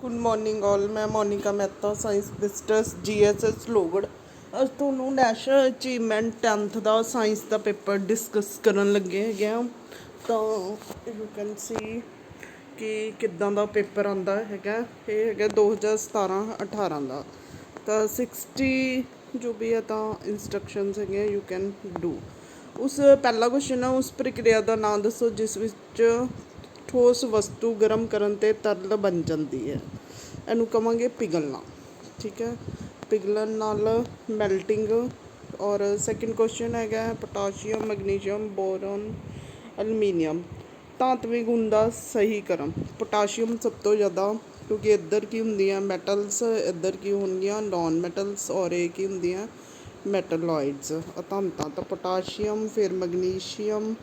Good morning all. मैं Monika Mehta, science visitors GSS लोगੜ। ਅੱਜ ਤੁਹਾਨੂੰ ਨੈਸ਼ਨਲ ਅਚੀਵਮੈਂਟ 10th ਦਾ ਸਾਇੰਸ ਦਾ ਪੇਪਰ ਡਿਸਕਸ ਕਰਨ ਲੱਗੇ ਹੈਗੇ ਆ। ਤਾਂ ਯੂ ਕੈਨ ਸੀ ਕਿ ਕਿੱਦਾਂ ਦਾ ਪੇਪਰ ਆਉਂਦਾ ਹੈਗਾ। ਇਹ ਹੈਗਾ 2017-18 ਦਾ। ਤਾਂ 60 ਜੋ ਵੀ ਹੈ ਤਾਂ ਇੰਸਟਰਕਸ਼ਨਸ ਹੈਗੇ ਯੂ ਕੈਨ ਡੂ। ਉਸ ਪਹਿਲਾ ਕੁਐਸਚਨ ਹੈ, ਉਸ ਪ੍ਰਕਿਰਿਆ ਦਾ ਨਾਂ ਦੱਸੋ ਜਿਸ ਵਿੱਚ ਠੋਸ ਵਸਤੂ ਗਰਮ ਕਰਨ 'ਤੇ ਤਰਲ ਬਣ ਜਾਂਦੀ ਹੈ। ਇਹਨੂੰ ਕਹਾਂਗੇ ਪਿਘਲਣਾ। ਠੀਕ ਹੈ, ਪਿਘਲਣ ਨਾਲ ਮੈਲਟਿੰਗ। ਔਰ ਸੈਕਿੰਡ ਕੁਐਸਚਨ ਹੈਗਾ ਪੋਟਾਸ਼ੀਅਮ, ਮੈਗਨੀਸ਼ੀਅਮ, ਬੋਰਨ, ਐਲੂਮੀਨੀਅਮ ਧਾਤਵੀ ਗੁਣ ਦਾ ਸਹੀ ਕਰਮ। ਪੋਟਾਸ਼ੀਅਮ ਸਭ ਤੋਂ ਜ਼ਿਆਦਾ, ਕਿਉਂਕਿ ਇੱਧਰ ਕੀ ਹੁੰਦੀਆਂ ਮੈਟਲਸ, ਇੱਧਰ ਕੀ ਹੋਣਗੀਆਂ ਨੋਨ ਮੈਟਲਸ, ਔਰ ਇਹ ਕੀ ਹੁੰਦੀਆਂ ਮੈਟਲੋਇਡਸ ਅਤੰਤਾਂ। ਤਾਂ ਪੋਟਾਸ਼ੀਅਮ, ਫਿਰ ਮੈਗਨੀਸ਼ੀਅਮ,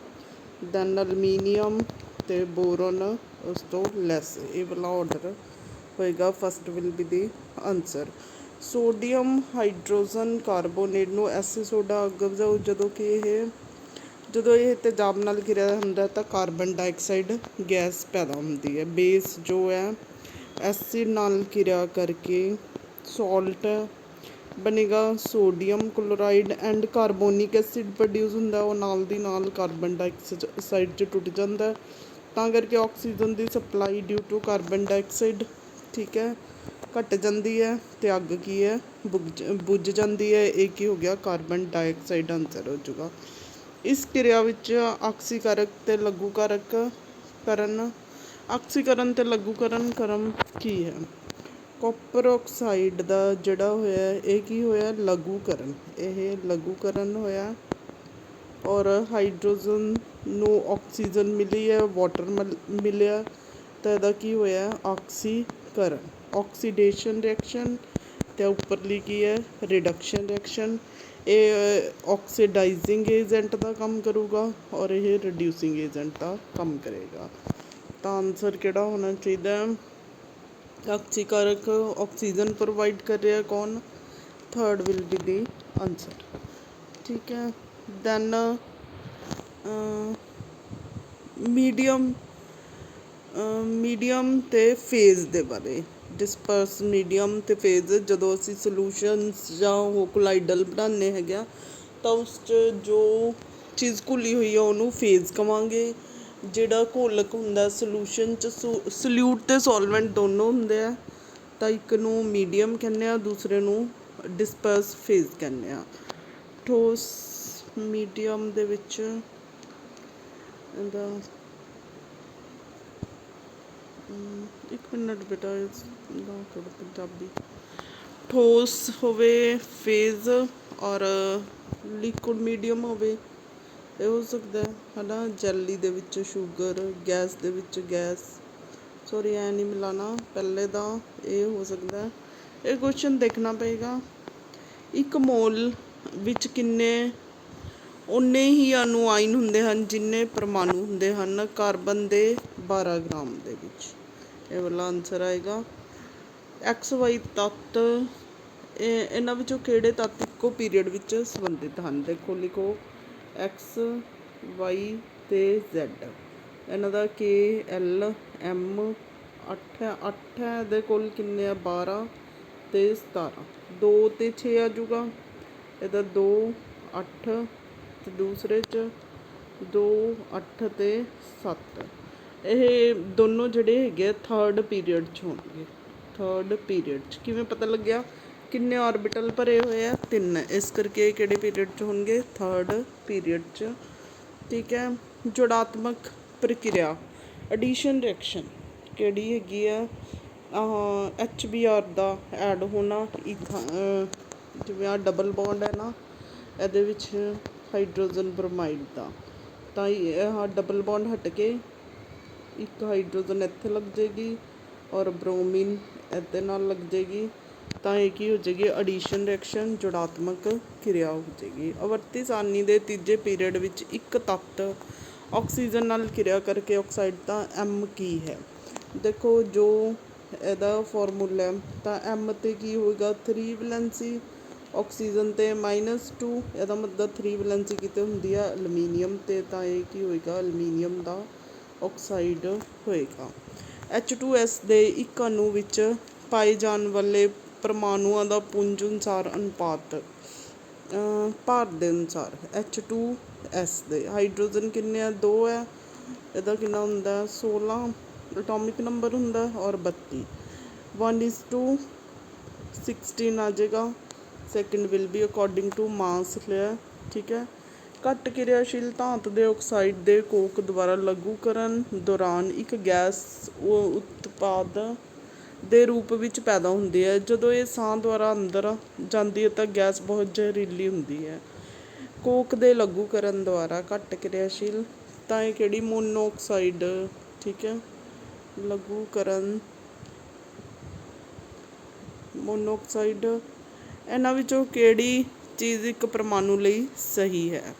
ਦੈਨ ਐਲੂਮੀਨੀਅਮ ਅਤੇ ਬੋਰਨ ਉਸ ਤੋਂ ਲੈਸ। ਇਹ ਵਾਲਾ ਆਰਡਰ ਹੋਏਗਾ, first will be the answer. Sodium hydrogen carbonate ਨੂੰ ਐਸਿਡ ਸੋਡਾ ਅੱਗ ਵਜਾਓ। ਜਦੋਂ ਇਹ ਤੇਜ਼ਾਬ ਨਾਲ ਘਿਰਿਆ ਹੁੰਦਾ ਤਾਂ ਕਾਰਬਨ ਡਾਈਆਕਸਾਈਡ ਗੈਸ ਪੈਦਾ ਹੁੰਦੀ ਹੈ। ਬੇਸ ਜੋ ਹੈ ਐਸਿਡ ਨਾਲ ਘਿਰਿਆ ਕਰਕੇ ਸੋਲਟ ਬਣੇਗਾ, sodium chloride and carbonic acid produce ਹੁੰਦਾ। ਉਹ ਨਾਲ ਦੀ ਨਾਲ ਕਾਰਬਨ ਡਾਈਆਕਸਾਈਡ 'ਚ ਟੁੱਟ ਜਾਂਦਾ, ਤਾਂ ਕਰਕੇ ਆਕਸੀਜਨ ਦੀ supply due to carbon dioxide ਠੀਕ ਹੈ ਘੱਟ ਜਾਂਦੀ ਹੈ ਅਤੇ ਅੱਗ ਕੀ ਹੈ ਬੁੱਝ ਜਾਂਦੀ ਹੈ। ਇਹ ਕੀ ਹੋ ਗਿਆ ਕਾਰਬਨ ਡਾਈਆਕਸਾਈਡ ਆਨਸਰ ਹੋ ਜਾਊਗਾ। ਇਸ ਕਿਰਿਆ ਵਿੱਚ ਆਕਸੀਕਰਕ ਅਤੇ ਲਘੂਕਰਕ ਕਰਨ, ਆਕਸੀਕਰਨ ਅਤੇ ਲਘੂਕਰਨ ਕਰਮ ਕੀ ਹੈ। ਕਾਪਰ ਆਕਸਾਈਡ ਦਾ ਜਿਹੜਾ ਹੋਇਆ ਇਹ ਕੀ ਹੋਇਆ ਲਘੂਕਰਨ, ਇਹ ਲਘੂਕਰਨ ਹੋਇਆ। ਔਰ ਹਾਈਡਰੋਜਨ ਨੂੰ ਆਕਸੀਜਨ ਮਿਲੀ ਹੈ, ਵਾਟਰ ਮਿਲਿਆ, ਤਾਂ ਇਹਦਾ ਕੀ ਹੋਇਆ ਆਕਸੀਕਰਨ। ਆਕਸੀਡੇਸ਼ਨ ਰਿਐਕਸ਼ਨ ਅਤੇ ਉੱਪਰਲੀ ਕੀ ਹੈ ਰਿਡਕਸ਼ਨ ਰਿਐਕਸ਼ਨ। ਇਹ ਆਕਸੀਡਾਈਜ਼ਿੰਗ ਏਜੰਟ ਦਾ ਕੰਮ ਕਰੂਗਾ ਔਰ ਇਹ ਰਿਡਿਊਸਿੰਗ ਏਜੰਟ ਦਾ ਕੰਮ ਕਰੇਗਾ। ਤਾਂ ਆਨਸਰ ਕਿਹੜਾ ਹੋਣਾ ਚਾਹੀਦਾ ਆਕਸੀਕਾਰਕ ਆਕਸੀਜਨ ਪ੍ਰੋਵਾਈਡ ਕਰ ਰਿਹਾ ਕੌਣ, third will be the answer. ਠੀਕ ਹੈ, ਦੈਨ ਮੀਡੀਅਮ ਅਤੇ ਫੇਜ਼ ਦੇ ਬਾਰੇ। ਡਿਸਪਰਸ ਮੀਡੀਅਮ ਅਤੇ ਫੇਜ਼, ਜਦੋਂ ਅਸੀਂ ਸੋਲੂਸ਼ਨਸ ਜਾਂ ਉਹ ਕੋਲਾਈਡਲ ਬਣਾਉਂਦੇ ਹੈਗੇ ਆ ਤਾਂ ਉਸ 'ਚ ਜੋ ਚੀਜ਼ ਘੁਲੀ ਹੋਈ ਆ ਉਹਨੂੰ ਫੇਜ਼ ਕਹਾਂਗੇ। ਜਿਹੜਾ ਘੋਲਕ ਹੁੰਦਾ ਸੋਲੂਸ਼ਨ 'ਚ ਸਲਿਊਟ ਅਤੇ ਸੋਲਵੈਂਟ ਦੋਨੋਂ ਹੁੰਦੇ ਆ, ਤਾਂ ਇੱਕ ਨੂੰ ਮੀਡੀਅਮ ਕਹਿੰਦੇ ਆ, ਦੂਸਰੇ ਨੂੰ ਡਿਸਪਰਸ ਫੇਜ਼ ਕਹਿੰਦੇ ਆ। ਠੋਸ ਮੀਡੀਅਮ ਦੇ ਵਿੱਚ ਇਹਦਾ ਇੱਕ ਮਿੰਟ ਬੇਟਾ ਥੋੜ੍ਹਾ ਪੰਜਾਬੀ। ਠੋਸ ਹੋਵੇ ਫੇਜ਼ ਔਰ ਲਿਕੁਇਡ ਮੀਡੀਅਮ ਹੋਵੇ, ਇਹ ਹੋ ਸਕਦਾ ਹੈ ਨਾ। ਜੈਲੀ ਦੇ ਵਿੱਚ ਸ਼ੂਗਰ, ਗੈਸ ਦੇ ਵਿੱਚ ਗੈਸ, ਸੋਰੀ ਐ ਨਹੀਂ ਮਿਲਾਣਾ ਪਹਿਲੇ ਦਾ, ਇਹ ਹੋ ਸਕਦਾ। ਇਹ ਕੁਐਸਚਨ ਦੇਖਣਾ ਪਏਗਾ। ਇੱਕ ਮੋਲ ਵਿੱਚ ਕਿੰਨੇ ਓਨੇ ਹੀ ਅਣੂ ਆਇਨ ਹੁੰਦੇ ਹਨ ਜਿੰਨੇ ਪਰਮਾਣੂ ਹੁੰਦੇ ਹਨ ਕਾਰਬਨ ਦੇ 12 ਗ੍ਰਾਮ ਦੇ ਵਿੱਚ। ਇਹ ਵਾਲਾ ਆਨਸਰ ਆਏਗਾ। XY ਤੱਤ, ਇਹਨਾਂ ਵਿੱਚੋਂ ਕਿਹੜੇ ਤੱਤ ਇੱਕੋ ਪੀਰੀਅਡ ਵਿੱਚ ਸੰਬੰਧਿਤ ਹਨ। ਦੇਖੋ ਲਿਖੋ XY ਅਤੇ Z। ਇਹਨਾਂ ਦਾ KL M 8 ਹੈ, 8 ਹੈ, ਇਹਦੇ ਕੋਲ ਕਿੰਨੇ ਆ 12 ਅਤੇ 17, 2 ਅਤੇ 6 ਆ ਜੂਗਾ। ਇਹਦਾ 2 8 ਅਤੇ ਦੂਸਰੇ 'ਚ 2 8 ਅਤੇ 7। ਇਹ ਦੋਨੋਂ ਜਿਹੜੇ ਹੈਗੇ ਆ ਥਰਡ ਪੀਰੀਅਡ 'ਚ ਹੋਣਗੇ। ਥਰਡ ਪੀਰੀਅਡ 'ਚ ਕਿਵੇਂ ਪਤਾ ਲੱਗਿਆ, ਕਿੰਨੇ ਆਰਬਿਟਲ ਭਰੇ ਹੋਏ ਆ 3, ਇਸ ਕਰਕੇ ਕਿਹੜੇ ਪੀਰੀਅਡ 'ਚ ਹੋਣਗੇ ਥਰਡ ਪੀਰੀਅਡ 'ਚ। ਠੀਕ ਹੈ, ਜੋੜਾਤਮਕ ਪ੍ਰਕਿਰਿਆ ਐਡੀਸ਼ਨ ਰਿਐਕਸ਼ਨ ਕਿਹੜੀ ਹੈਗੀ ਆ HBr ਦਾ ਐਡ ਹੋਣਾ। ਜਿਵੇਂ ਆਹ ਡਬਲ ਬੌਂਡ ਹੈ ਨਾ, ਇਹਦੇ ਵਿੱਚ ਹਾਈਡਰੋਜਨ ਬ੍ਰੋਮਾਈਡ ਦਾ, ਤਾਂ ਇਹ ਡਬਲ ਬੌਂਡ ਹਟ ਕੇ ਇੱਕ ਹਾਈਡਰੋਜਨ ਇੱਥੇ ਲੱਗ ਜਾਏਗੀ ਔਰ ਬ੍ਰੋਮੀਨ ਇਹਦੇ ਨਾਲ ਲੱਗ ਜਾਏਗੀ, ਤਾਂ ਇਹ ਕੀ ਹੋ ਜਾਏਗੀ ਐਡੀਸ਼ਨ ਰਿਐਕਸ਼ਨ, ਜੋੜਾਤਮਕ ਕਿਰਿਆ ਹੋ ਜਾਏਗੀ। ਆਵਰਤੀ ਸਾਰਣੀ ਦੇ ਤੀਜੇ ਪੀਰੀਅਡ ਵਿੱਚ ਇੱਕ ਤੱਤ ਆਕਸੀਜਨ ਨਾਲ ਕਿਰਿਆ ਕਰਕੇ ਆਕਸਾਈਡ ਦਾ M ਕੀ ਹੈ। ਦੇਖੋ ਜੋ ਇਹਦਾ ਫਾਰਮੂਲਾ ਤਾਂ M 'ਤੇ ਕੀ ਹੋਏਗਾ 3 ਵੈਲੈਂਸੀ, ਆਕਸੀਜਨ 'ਤੇ -2, ਇਹਦਾ ਮਤਲਬ 3 ਵੈਲੈਂਸੀ ਕਿਤੇ ਹੁੰਦੀ ਆ ਐਲੂਮੀਨੀਅਮ 'ਤੇ, ਤਾਂ ਇਹ ਕੀ ਹੋਏਗਾ ਐਲੂਮੀਨੀਅਮ ਦਾ ਆਕਸਾਈਡ ਹੋਏਗਾ। H2S ਦੇ ਇੱਕ ਅਣੂ ਵਿੱਚ ਪਾਏ ਜਾਣ ਵਾਲੇ ਪਰਮਾਣੂਆਂ ਦਾ ਪੁੰਜ ਅਨੁਸਾਰ ਅਨੁਪਾਤ ਭਾਰ ਦੇ ਅਨੁਸਾਰ H2S ਦੇ ਹਾਈਡਰੋਜਨ ਕਿੰਨੇ ਆ 2 ਹੈ, ਇਹਦਾ ਕਿੰਨਾ ਹੁੰਦਾ 16 ਐਟੋਮਿਕ ਨੰਬਰ ਹੁੰਦਾ ਔਰ 32 1:16 ਆ ਜਾਏਗਾ। Second will be according to mass ਲਿਆ, ਠੀਕ ਹੈ। ਘੱਟ ਕਿਰਿਆਸ਼ੀਲ ਧਾਤ ਦੇ ਆਕਸਾਈਡ ਦੇ ਕੋਕ ਦੁਆਰਾ ਲਘੂਕਰਨ ਦੌਰਾਨ ਇੱਕ ਗੈਸ ਉਤਪਾਦ ਦੇ ਰੂਪ ਵਿੱਚ ਪੈਦਾ ਹੁੰਦੀ ਹੈ। ਜਦੋਂ ਇਹ ਸਾਹ ਦੁਆਰਾ ਅੰਦਰ ਜਾਂਦੀ ਹੈ ਤਾਂ ਗੈਸ ਬਹੁਤ ਜ਼ਹਿਰੀਲੀ ਹੁੰਦੀ ਹੈ। ਕੋਕ ਦੇ ਲਘੂਕਰਨ ਦੁਆਰਾ ਘੱਟ ਕਿਰਿਆਸ਼ੀਲ ਤਾਂ ਇਹ ਕਿਹੜੀ ਮੋਨੋਆਕਸਾਈਡ, ਠੀਕ ਹੈ। ਲਘੂਕਰਨ ਮੋਨੋਆਕਸਾਈਡ। ਇਹਨਾਂ ਵਿੱਚੋਂ ਕਿਹੜੀ ਚੀਜ਼ ਇੱਕ ਪਰਮਾਣੂ ਲਈ ਸਹੀ ਹੈ?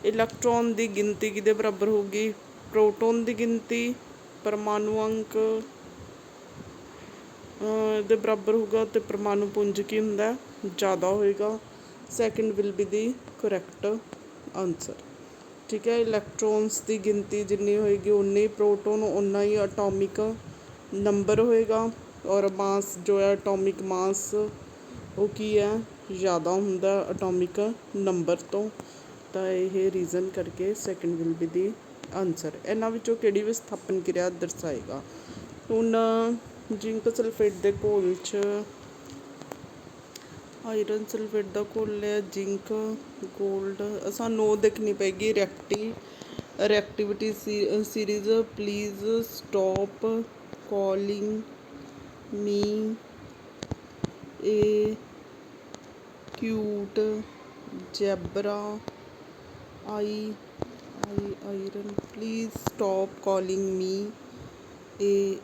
ਇਲੈਕਟ੍ਰੋਨ ਦੀ ਗਿਣਤੀ ਕਿਹਦੇ ਬਰਾਬਰ ਹੋਊਗੀ? ਪ੍ਰੋਟੋਨ ਦੀ ਗਿਣਤੀ। ਪਰਮਾਣੂ ਅੰਕ ਦੇ ਬਰਾਬਰ ਹੋਊਗਾ ਅਤੇ ਪਰਮਾਣੂ ਪੁੰਜ ਕੀ ਹੁੰਦਾ ਜ਼ਿਆਦਾ ਹੋਏਗਾ। Second will be the correct answer, ਠੀਕ ਹੈ। ਇਲੈਕਟ੍ਰੋਨਸ ਦੀ ਗਿਣਤੀ ਜਿੰਨੀ ਹੋਏਗੀ ਉਨੀ ਪ੍ਰੋਟੋਨ ਓਨਾ ਹੀ ਅਟੋਮਿਕ ਨੰਬਰ ਹੋਏਗਾ ਔਰ ਮਾਸ ਜੋ ਹੈ ਅਟੋਮਿਕ ਮਾਸ ਉਹ ਕੀ ਹੈ ਜ਼ਿਆਦਾ ਹੁੰਦਾ ਅਟੋਮਿਕ ਨੰਬਰ ਤੋਂ। ਤਾਂ ਇਹ ਰੀਜ਼ਨ ਕਰਕੇ second will be the answer. ਇਹਨਾਂ ਵਿੱਚੋਂ ਕਿਹੜੀ ਵਿਸਥਾਪਨ ਕਿਰਿਆ ਦਰਸਾਏਗਾ? ਹੁਣ ਜ਼ਿੰਕ ਸਲਫੇਟ ਦੇ ਘੋਲ 'ਚ ਆਇਰਨ ਸਲਫੇਟ ਦਾ ਘੋਲ ਲਿਆ, ਜ਼ਿੰਕ ਗੋਲਡ, ਸਾਨੂੰ ਉਹ ਦੇਖਣੀ ਪਏਗੀ reactivity series. Please stop calling me a cute zebra iron. Please stop calling me a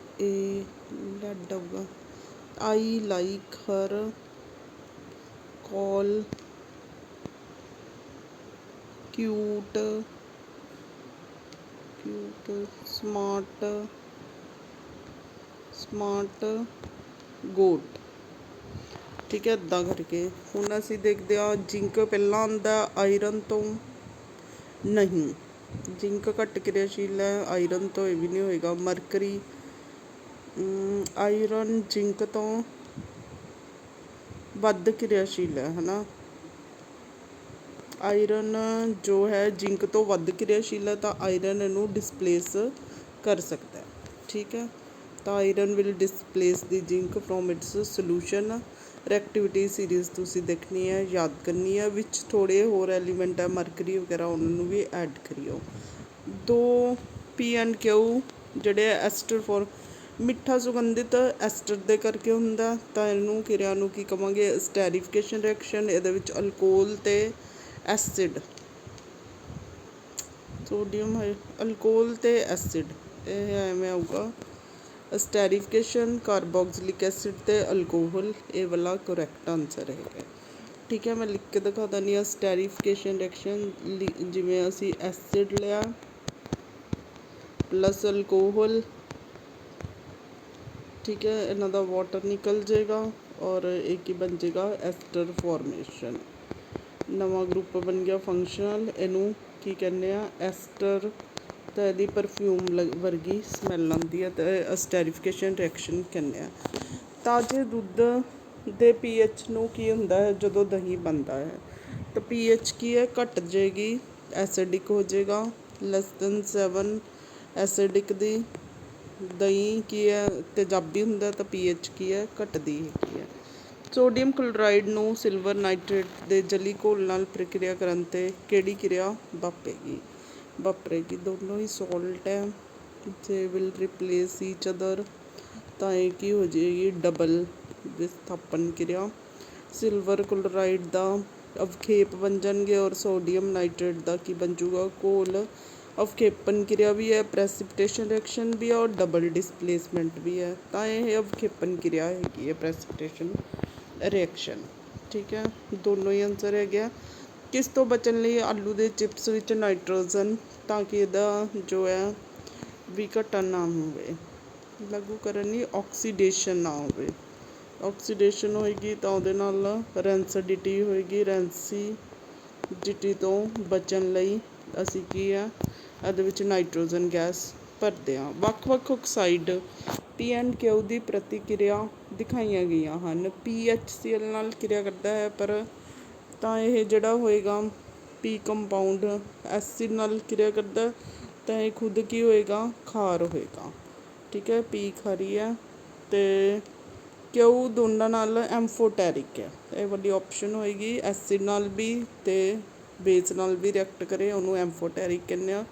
lead ਆਊਗਾ। I like her call cute smart goat, ਠੀਕ ਹੈ। ਇੱਦਾਂ ਕਰਕੇ ਹੁਣ ਅਸੀਂ ਦੇਖਦੇ ਹਾਂ ਜ਼ਿੰਕ ਪਹਿਲਾਂ ਆਉਂਦਾ ਆਇਰਨ ਤੋਂ, ਨਹੀਂ ਜ਼ਿੰਕ ਘੱਟ ਕਿਰਿਆਸ਼ੀਲ ਹੈ, ਆਇਰਨ ਤੋਂ ਇਹ ਵੀ ਨਹੀਂ ਹੋਏਗਾ। ਮਰਕਰੀ ਆਇਰਨ ਜ਼ਿੰਕ ਤੋਂ ਵੱਧ ਕਿਰਿਆਸ਼ੀਲ ਹੈ ਨਾ। ਆਇਰਨ ਜੋ ਹੈ ਜ਼ਿੰਕ ਤੋਂ ਵੱਧ ਕਿਰਿਆਸ਼ੀਲ ਹੈ ਤਾਂ ਆਇਰਨ ਇਹਨੂੰ ਡਿਸਪਲੇਸ ਕਰ ਸਕਦਾ, ਠੀਕ ਹੈ। ਤਾਂ iron will displace the zinc from its solution. Reactivity series ਤੁਸੀਂ ਦੇਖਣੀ ਹੈ, ਯਾਦ ਕਰਨੀ ਹੈ। ਵਿੱਚ ਥੋੜ੍ਹੇ ਹੋਰ ਐਲੀਮੈਂਟ ਹੈ ਮਰਕਰੀ ਵਗੈਰਾ ਉਹਨਾਂ ਨੂੰ ਵੀ ਐਡ ਕਰਿਓ। 2 P&Q ਜਿਹੜੇ ਐਸਟਰ ਫੋਰ ਮਿੱਠਾ ਸੁਗੰਧਿਤ ਐਸਟਰ ਦੇ ਕਰਕੇ ਹੁੰਦਾ ਤਾਂ ਇਹਨੂੰ ਕਿਰਿਆ ਨੂੰ ਕੀ ਕਹਾਂਗੇ? ਐਸਟੈਰੀਫਿਕੇਸ਼ਨ ਰਿਐਕਸ਼ਨ। ਇਹਦੇ ਵਿੱਚ ਅਲਕੋਹਲ ਅਤੇ ਐਸਿਡ, ਸੋਡੀਅਮ ਅਲਕੋਹਲ ਅਤੇ ਐਸਿਡ ਇਹ ਐਵੇਂ ਆਊਗਾ। ਐਸਟੈਰੀਫਿਕੇਸ਼ਨ ਕਾਰਬੋਕਸਿਲਿਕ ਐਸਿਡ ਅਤੇ ਅਲਕੋਹਲ ਇਹ ਵਾਲਾ ਕਰੈਕਟ ਆਨਸਰ ਹੈਗਾ, ਠੀਕ ਹੈ। ਮੈਂ ਲਿਖ ਕੇ ਦਿਖਾ ਦਿੰਦੀ ਹਾਂ। ਐਸਟੈਰੀਫਿਕੇਸ਼ਨ ਰਿਐਕਸ਼ਨ ਜਿਵੇਂ ਅਸੀਂ ਐਸਿਡ ਲਿਆ ਪਲੱਸ ਅਲਕੋਹਲ, ਠੀਕ ਹੈ, ਇਹਨਾਂ ਦਾ ਵਾਟਰ ਨਿਕਲ ਜਾਏਗਾ ਔਰ ਇਹ ਕੀ ਬਣ ਜਾਏਗਾ? Aster formation. ਨਵਾਂ ਗਰੁੱਪ ਬਣ ਗਿਆ ਫੰਕਸ਼ਨਲ। ਇਹਨੂੰ ਕੀ ਕਹਿੰਦੇ ਆ? ਐਸਟਰ। ਤਾਂ ਇਹਦੀ ਪਰਫਿਊਮ ਵਰਗੀ ਸਮੈਲ ਆਉਂਦੀ ਹੈ ਤਾਂ ਐਸਟੈਰੀਫਿਕੇਸ਼ਨ ਰਿਐਕਸ਼ਨ ਕਹਿੰਦੇ ਆ। ਤਾਜ਼ੇ ਦੁੱਧ ਦੇ pH ਨੂੰ ਕੀ ਹੁੰਦਾ ਹੈ ਜਦੋਂ ਦਹੀਂ ਬਣਦਾ ਹੈ? ਤਾਂ pH ਕੀ ਹੈ? ਘਟ ਜਾਏਗੀ, ਐਸਿਡਿਕ ਹੋ ਜਾਏਗਾ। <7 ਐਸਿਡਿਕ ਦੀ ਦਹੀਂ ਕੀ ਹੈ? ਤੇਜ਼ਾਬੀ ਹੁੰਦਾ ਤਾਂ pH ਕੀ ਹੈ? ਘਟਦੀ ਹੈਗੀ ਹੈ। ਸੋਡੀਅਮ ਕਲੋਰਾਈਡ ਨੂੰ ਸਿਲਵਰ ਨਾਈਟ੍ਰੇਟ ਦੇ ਜਲੀ ਘੋਲ ਨਾਲ ਪ੍ਰਕਿਰਿਆ ਕਰਨ 'ਤੇ ਕਿਹੜੀ ਕਿਰਿਆ ਵਾਪਰੇਗੀ? ਦੋਨੋਂ ਹੀ ਸੋਲਟ ਹੈ, they will replace each other ਤਾਂ ਇਹ ਕੀ ਹੋ ਜਾਏਗੀ? ਡਬਲ ਵਿਸਥਾਪਨ ਕਿਰਿਆ। ਸਿਲਵਰ ਕਲੋਰਾਈਡ ਦਾ ਅਵਖੇਪ ਬਣ ਜਾਣਗੇ ਔਰ ਸੋਡੀਅਮ ਨਾਈਟ੍ਰੇਟ ਦਾ ਕੀ ਬਣ ਜੂਗਾ? ਘੋਲ। ਅਵਖੇਪਨ ਕਿਰਿਆ ਵੀ ਹੈ, ਪ੍ਰੈਸੀਪੀਟੇਸ਼ਨ ਰਿਐਕਸ਼ਨ ਵੀ ਹੈ ਔਰ ਡਬਲ ਡਿਸਪਲੇਸਮੈਂਟ ਵੀ ਹੈ ਤਾਂ ਇਹ ਅਵਖੇਪਨ ਕਿਰਿਆ ਹੈਗੀ ਹੈ, ਪ੍ਰੈਸੀਪੀਟੇਸ਼ਨ ਰਿਐਕਸ਼ਨ, ਠੀਕ ਹੈ। ਦੋਨੋਂ ਹੀ ਆਨਸਰ ਹੈਗੇ ਆ। ਕਿਸ ਤੋਂ ਬਚਣ ਲਈ ਆਲੂ ਦੇ ਚਿਪਸ ਵਿੱਚ ਨਾਈਟ੍ਰੋਜਨ ਤਾਂ ਕਿ ਇਹਦਾ ਜੋ ਹੈ ਵਿਘਟਨ ਨਾ ਹੋਵੇ, ਲਘੂਕਰਨ ਨਹੀਂ ਆਕਸੀਡੇਸ਼ਨ ਨਾ ਹੋਵੇ। ਆਕਸੀਡੇਸ਼ਨ ਹੋਏਗੀ ਤਾਂ ਉਹਦੇ ਨਾਲ ਰੈਂਸਿਡਿਟੀ ਹੋਏਗੀ। ਰੈਂਸਿਡਿਟੀ ਤੋਂ ਬਚਣ ਲਈ ਅਸੀਂ ਕੀ ਆ ਇਹਦੇ ਵਿੱਚ ਨਾਈਟ੍ਰੋਜਨ ਗੈਸ ਭਰਦੇ ਹਾਂ। ਵੱਖ ਵੱਖ ਆਕਸਾਈਡ ਪੀ ਐਂਡ ਕਿਊ ਦੀ ਪ੍ਰਤੀਕਿਰਿਆ ਦਿਖਾਈਆਂ ਗਈਆਂ ਹਨ। PHCl ਨਾਲ ਕਿਰਿਆ ਕਰਦਾ ਹੈ, ਪਰ ਤਾਂ ਇਹ ਜਿਹੜਾ ਹੋਏਗਾ ਪੀ ਕੰਪਾਊਂਡ ਐਸਿਡ ਨਾਲ ਕਿਰਿਆ ਕਰਦਾ, ਤਾਂ ਇਹ ਖੁਦ ਕੀ ਹੋਏਗਾ, ਖਾਰ ਹੋਏਗਾ। ਠੀਕ ਹੈ, ਪੀ ਖਾਰੀ ਹੈ ਅਤੇ ਕਿਊ ਦੋਨਾਂ ਨਾਲ ਐਮਫੋਟੈਰਿਕ ਹੈ। ਇਹ ਵਾਲੀ ਆਪਸ਼ਨ ਹੋਏਗੀ, ਐਸਿਡ ਨਾਲ ਵੀ ਅਤੇ ਬੇਸ ਨਾਲ ਵੀ ਰਿਐਕਟ ਕਰੇ ਉਹਨੂੰ ਐਮਫੋਟੈਰਿਕ ਕਹਿੰਦੇ ਆ,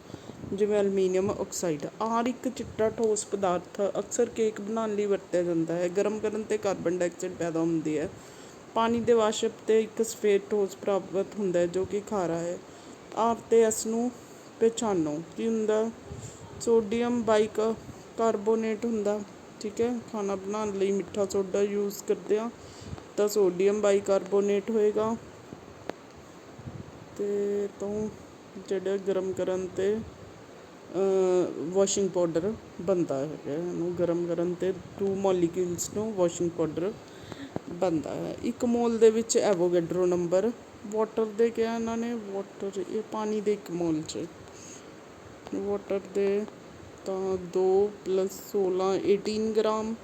ਜਿਵੇਂ ਅਲਮੀਨੀਅਮ ਆਕਸਾਈਡ। ਆਰ ਇੱਕ ਚਿੱਟਾ ਠੋਸ ਪਦਾਰਥ ਅਕਸਰ ਕੇਕ ਬਣਾਉਣ ਲਈ ਵਰਤਿਆ ਜਾਂਦਾ ਹੈ। ਗਰਮ ਕਰਨ 'ਤੇ ਕਾਰਬਨ ਡਾਈਆਕਸਾਈਡ ਪੈਦਾ ਹੁੰਦੀ ਹੈ। ਪਾਣੀ ਦੇ ਵਾਸ਼ਪ 'ਤੇ ਇੱਕ ਸਫੇਦ ਠੋਸ ਪ੍ਰਾਪਤ ਹੁੰਦਾ ਹੈ ਜੋ ਕਿ ਖਾਰਾ ਹੈ। ਆਰ ਅਤੇ ਐਸ ਨੂੰ ਪਛਾਣੋ। ਕੀ ਹੁੰਦਾ, ਸੋਡੀਅਮ ਬਾਈਕਾਰਬੋਨੇਟ ਹੁੰਦਾ। ਠੀਕ ਹੈ, ਖਾਣਾ ਬਣਾਉਣ ਲਈ ਮਿੱਠਾ ਸੋਡਾ ਯੂਜ਼ ਕਰਦੇ ਹਾਂ ਤਾਂ ਸੋਡੀਅਮ ਬਾਈਕਾਰਬੋਨੇਟ ਹੋਏਗਾ। ਅਤੇ ਤੋਂ ਜਿਹੜਾ ਗਰਮ ਕਰਨ 'ਤੇ ਵਾਸ਼ਿੰਗ ਪਾਊਡਰ ਬਣਦਾ ਹੈਗਾ, ਇਹਨੂੰ ਗਰਮ ਕਰਨ 'ਤੇ 2 ਮੋਲੀਕਿਊਲਸ ਨੂੰ ਵਾਸ਼ਿੰਗ ਪਾਊਡਰ ਬਣਦਾ ਹੈ। 1 ਮੋਲ ਦੇ ਵਿੱਚ ਐਵੋਗੈਡਰੋ ਨੰਬਰ ਵਾਟਰ ਦੇ ਕਿਹਾ ਇਹਨਾਂ ਨੇ, ਵਾਟਰ ਇਹ ਪਾਣੀ ਦੇ 1 ਮੋਲ 'ਚ ਵਾਟਰ ਦੇ ਤਾਂ 2 + 16 18 ਗ੍ਰਾਮ।